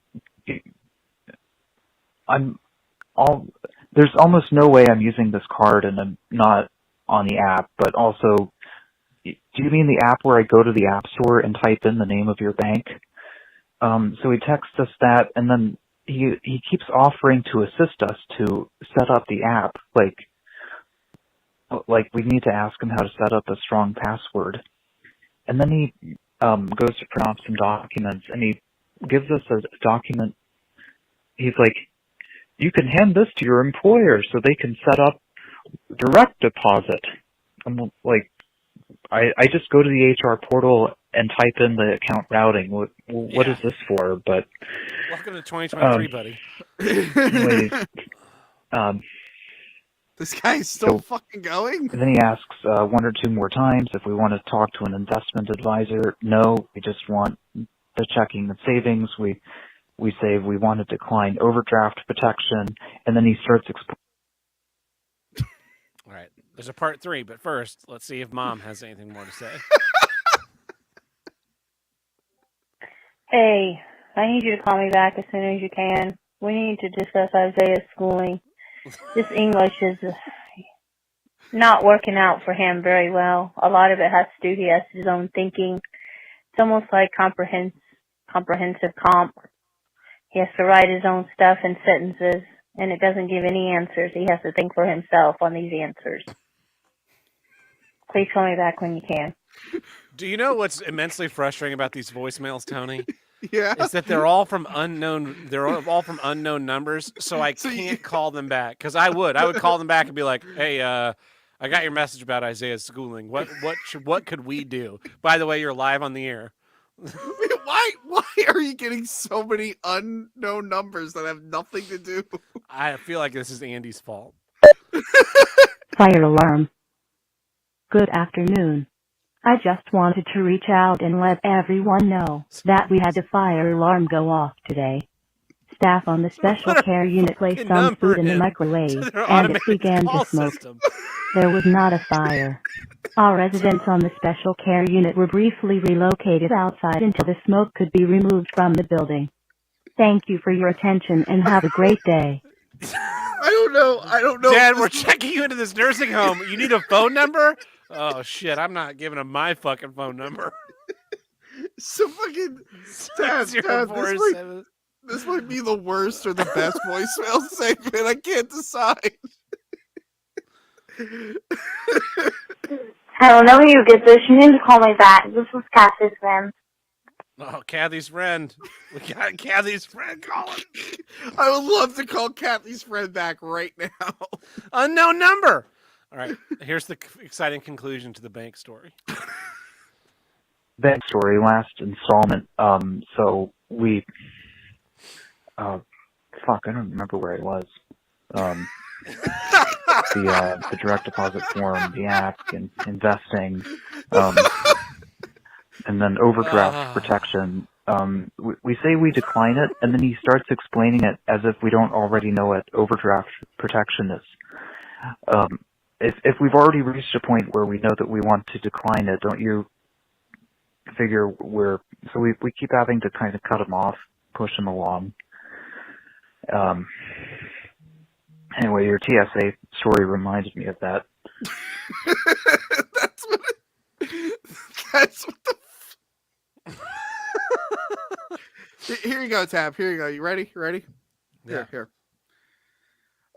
there's almost no way I'm using this card and I'm not on the app, but also, do you mean the app where I go to the app store and type in the name of your bank? So he texts us that, and then he keeps offering to assist us to set up the app. Like we need to ask him how to set up a strong password. And then he goes to print off some documents, and he gives us a document. He's like, you can hand this to your employer so they can set up direct deposit. I'm like, I just go to the HR portal and type in the account routing. What is this for? But welcome to 2023, buddy. Anyways, this guy is still fucking going? And then he asks 1 or 2 more times if we want to talk to an investment advisor. No, we just want the checking and savings. We say we want to decline overdraft protection, and then he starts explaining. All right, there's a part 3, but first, let's see if Mom has anything more to say. Hey, I need you to call me back as soon as you can. We need to discuss Isaiah's schooling. This English is not working out for him very well. A lot of it has to do, he has his own thinking. It's almost like comprehensive comp. He has to write his own stuff in sentences, and it doesn't give any answers. He has to think for himself on these answers. Please call me back when you can. Do you know what's immensely frustrating about these voicemails, Tony? Yeah. Is that they're all from unknown numbers, so I can't call them back. Because I would call them back and be like, hey, I got your message about Isaiah's schooling. What could we do? By the way, you're live on the air. Why are you getting so many unknown numbers that have nothing to do? I feel like this is Andy's fault. Fire alarm. Good afternoon. I just wanted to reach out and let everyone know that we had a fire alarm go off today. Staff on the special care unit placed some food in the microwave, and it began to smoke. There was not a fire. All residents on the special care unit were briefly relocated outside until the smoke could be removed from the building. Thank you for your attention and have a great day. I don't know. Dad, we're checking you into this nursing home. You need a phone number? Oh, shit. I'm not giving him my fucking phone number. So fucking... Dad, this might be the worst or the best voicemail segment. I can't decide. I don't know who you get this. You need to call me back. This is Kathy's friend. Oh, Kathy's friend. We got Kathy's friend calling. I would love to call Kathy's friend back right now. Unknown number. All right, here's the exciting conclusion to the bank story. Bank story, last installment. So we, I don't remember where it was. The direct deposit form, the app, and investing, and then overdraft protection. We say we decline it, and then he starts explaining it as if we don't already know what overdraft protection is. If we've already reached a point where we know that we want to decline it, don't you figure so we keep having to kind of cut him off, push him along. Anyway, your TSA story reminded me of that. That's what the... Here you go, Tab. Here you go. You ready? Here.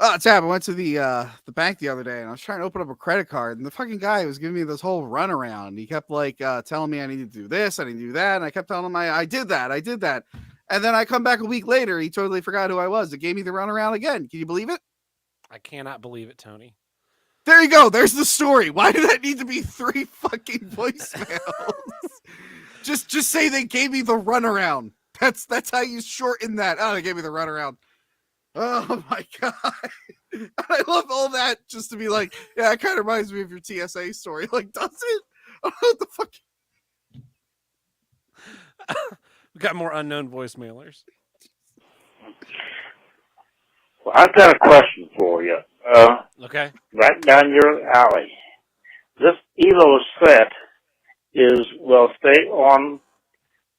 Oh, Tab, I went to the bank the other day and I was trying to open up a credit card, and the fucking guy was giving me this whole runaround. He kept like telling me I need to do this, I need to do that, and I kept telling him I did that. And then I come back a week later, he totally forgot who I was. It gave me the runaround again. Can you believe it? I cannot believe it, Tony. There you go. There's the story. Why did that need to be 3 fucking voicemails? just say they gave me the runaround. That's how you shorten that. Oh, they gave me the runaround. Oh my god. I love all that just to be like, yeah, it kind of reminds me of your TSA story. Like, does it? I don't know what the fuck. We got more unknown voicemailers. Well, I've got a question for you. Okay. Right down your alley. This EVO set will stay on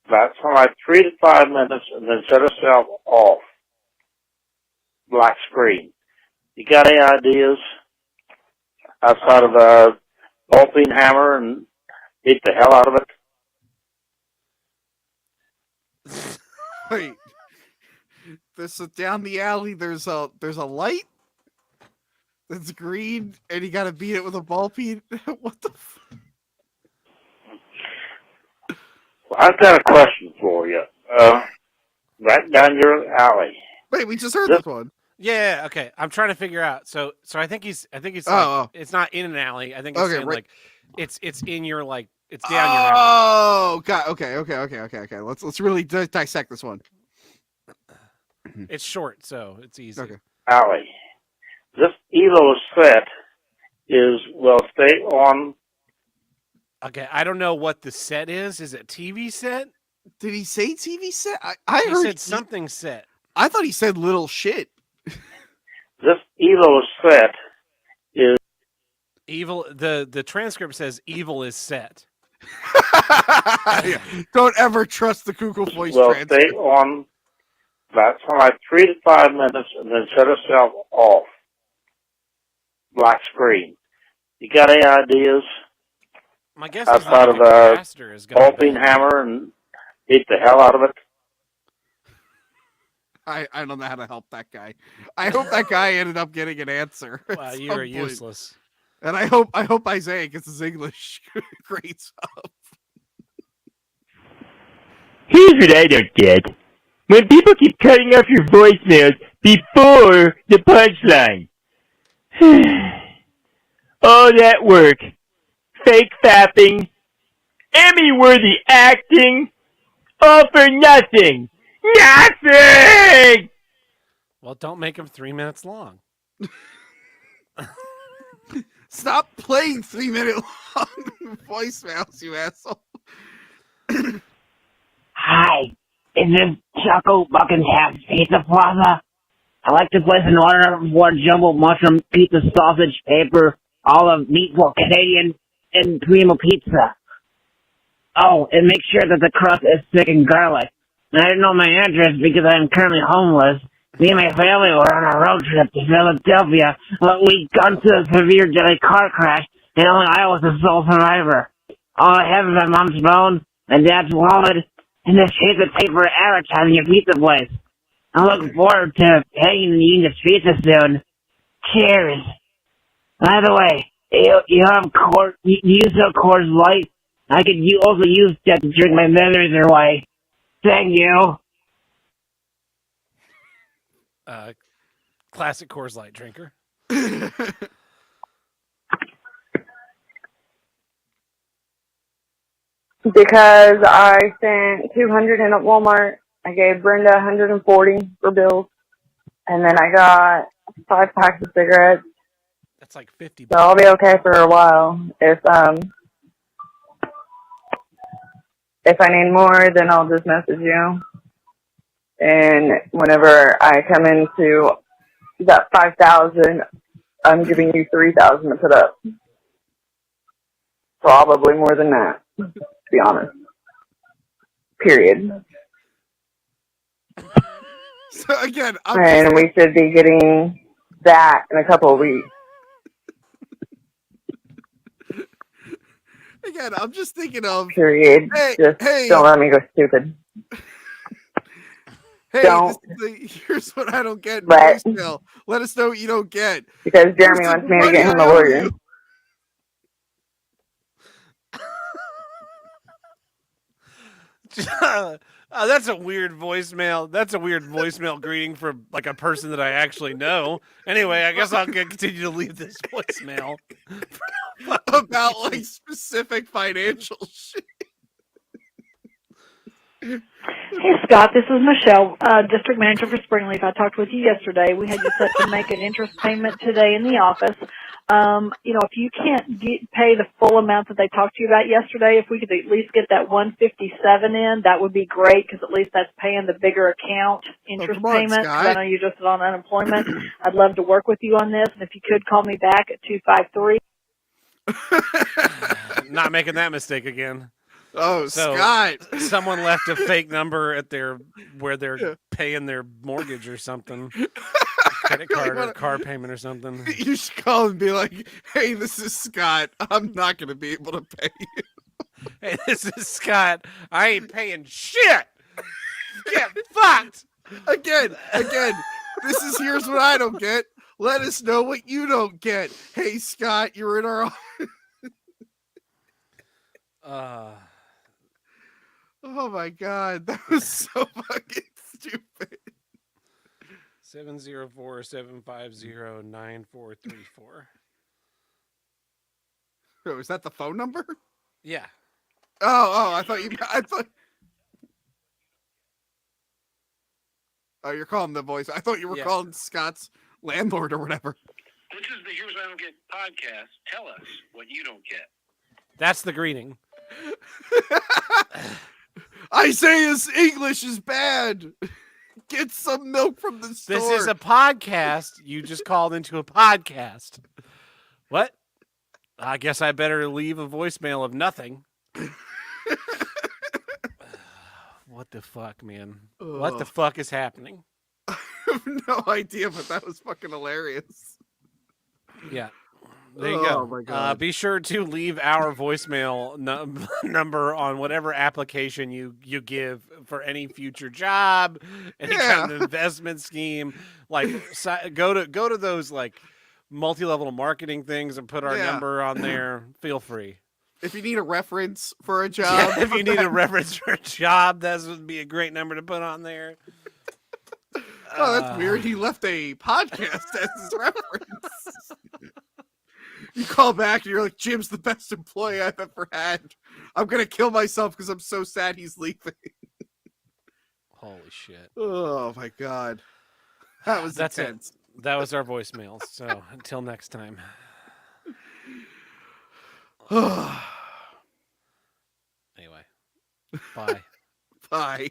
about for like 3 to 5 minutes and then shut itself off. Black screen. You got any ideas outside of a ball-peen hammer and beat the hell out of it? Wait. Down the alley, there's a light that's green, and you gotta beat it with a ball peen. What the? Well, I've got a question for you. Right down your alley. Wait, we just heard this one. Yeah. Okay. I'm trying to figure out. So I think he's. Oh. Like, it's not in an alley. I think it's Okay, in, right. like it's in your like it's down your alley. Oh, God. Okay. Let's really dissect this one. It's short, so it's easy. Okay. Alley. This EVO set will stay on. Okay, I don't know what the set is. Is it TV set? Did he say TV set? I He heard said something set. I thought he said little shit. This EVO set is Evil. The transcript says evil is set. Yeah. Don't ever trust the Google Voice will transcript. stay on about for like 3 to 5 minutes and then shut itself off. Black screen. You got any ideas My guess is outside the of a capacitor is going ball-peen hammer and beat the hell out of it? I don't know how to help that guy. I hope that guy ended up getting an answer. at Wow, some you are point. useless. And I hope Isaiah gets his English grades up. Here's what I don't get. When people keep cutting off your voicemails before the punchline. All that work. Fake fapping. Emmy-worthy acting. All for nothing. Nothing! Well, don't make them 3 minutes long. Stop playing 3-minute long voicemails, you asshole. Hi, is this Choco Buckingham Pizza Plaza? I'd like to place an order for jumbo mushroom pizza sausage paper, olive meatball Canadian, and primo pizza. Oh, and make sure that the crust is thick and garlic. And I didn't know my address because I'm currently homeless. Me and my family were on a road trip to Philadelphia, but we got into a severe deadly car crash, and only I was the sole survivor. All I have is my mom's phone, my dad's wallet, and this sheet of paper advertising your pizza place. I'm looking forward to hanging and eating this pizza soon. Cheers. By the way, you have you sell Coors Light? I could also use that to drink my memories away. Thank you. Classic Coors Light drinker. Because I spent $200 in at Walmart. I gave Brenda $140 for bills, and then I got 5 packs of cigarettes. That's like $50. So I'll be okay for a while. If I need more, then I'll just message you. And whenever I come into that 5,000, I'm giving you 3,000 to put up. Probably more than that, to be honest. Period. So again, And we should be getting that in a couple of weeks. Again, I'm just thinking of Period. Hey, Just don't let me go stupid. Hey, Don't here's what I don't get. let- Voicemail. Let us know what you don't get. because Jeremy Here's wants the me to get money him a I owe lawyer. you. That's a weird voicemail. That's a weird voicemail greeting for like a person that I actually know. Anyway, I guess I'll continue to leave this voicemail About like specific financial shit. Hey Scott, this is Michelle, District Manager for Springleaf. I talked with you yesterday. We had you set to make an interest payment today in the office. If you can't pay the full amount that they talked to you about yesterday, if we could at least get that 157 in, that would be great because at least that's paying the bigger account interest come on, payment. 'Cause I Scott. know you're just on unemployment. I'd love to work with you on this, and if you could call me back at 253. Not making that mistake again. Oh, So, Scott. Someone left a fake number at where they're paying their mortgage or something. Credit card or car payment or something. You should call and be like, "Hey, this is Scott. I'm not gonna be able to pay you." Hey, this is Scott. I ain't paying shit. Get fucked. Again. This is here's what I don't get. Let us know what you don't get. Hey, Scott, you're in our office. Oh my god, that was so fucking stupid. 704-750-9434. Oh, is that the phone number? Yeah. Oh, I thought. Oh, you're calling the voice. I thought you were Yeah. calling Scott's landlord or whatever. This is the Here's What I Don't Get podcast. Tell us what you don't get. That's the greeting. Isaiah's English is bad. Get some milk from the store. This is a podcast. You just called into a podcast. What? I guess I better leave a voicemail of nothing. What the fuck, man? What the Ugh. fuck is happening? I have no idea, but that was fucking hilarious. Yeah. There you Oh go. my God. Be sure to leave our voicemail number on whatever application you give for any future job, any kind of investment scheme. Like, go to those like multi-level marketing things and put our number on there. Feel free. If you need a reference for a job, If you need a reference for a job, that would be a great number to put on there. Oh, that's weird. He left a podcast as his reference. You call back and you're like, Jim's the best employee I've ever had. I'm going to kill myself because I'm so sad he's leaving. Holy shit. Oh, my God. That's intense. It. That was our voicemails. So until next time. Anyway. Bye. Bye.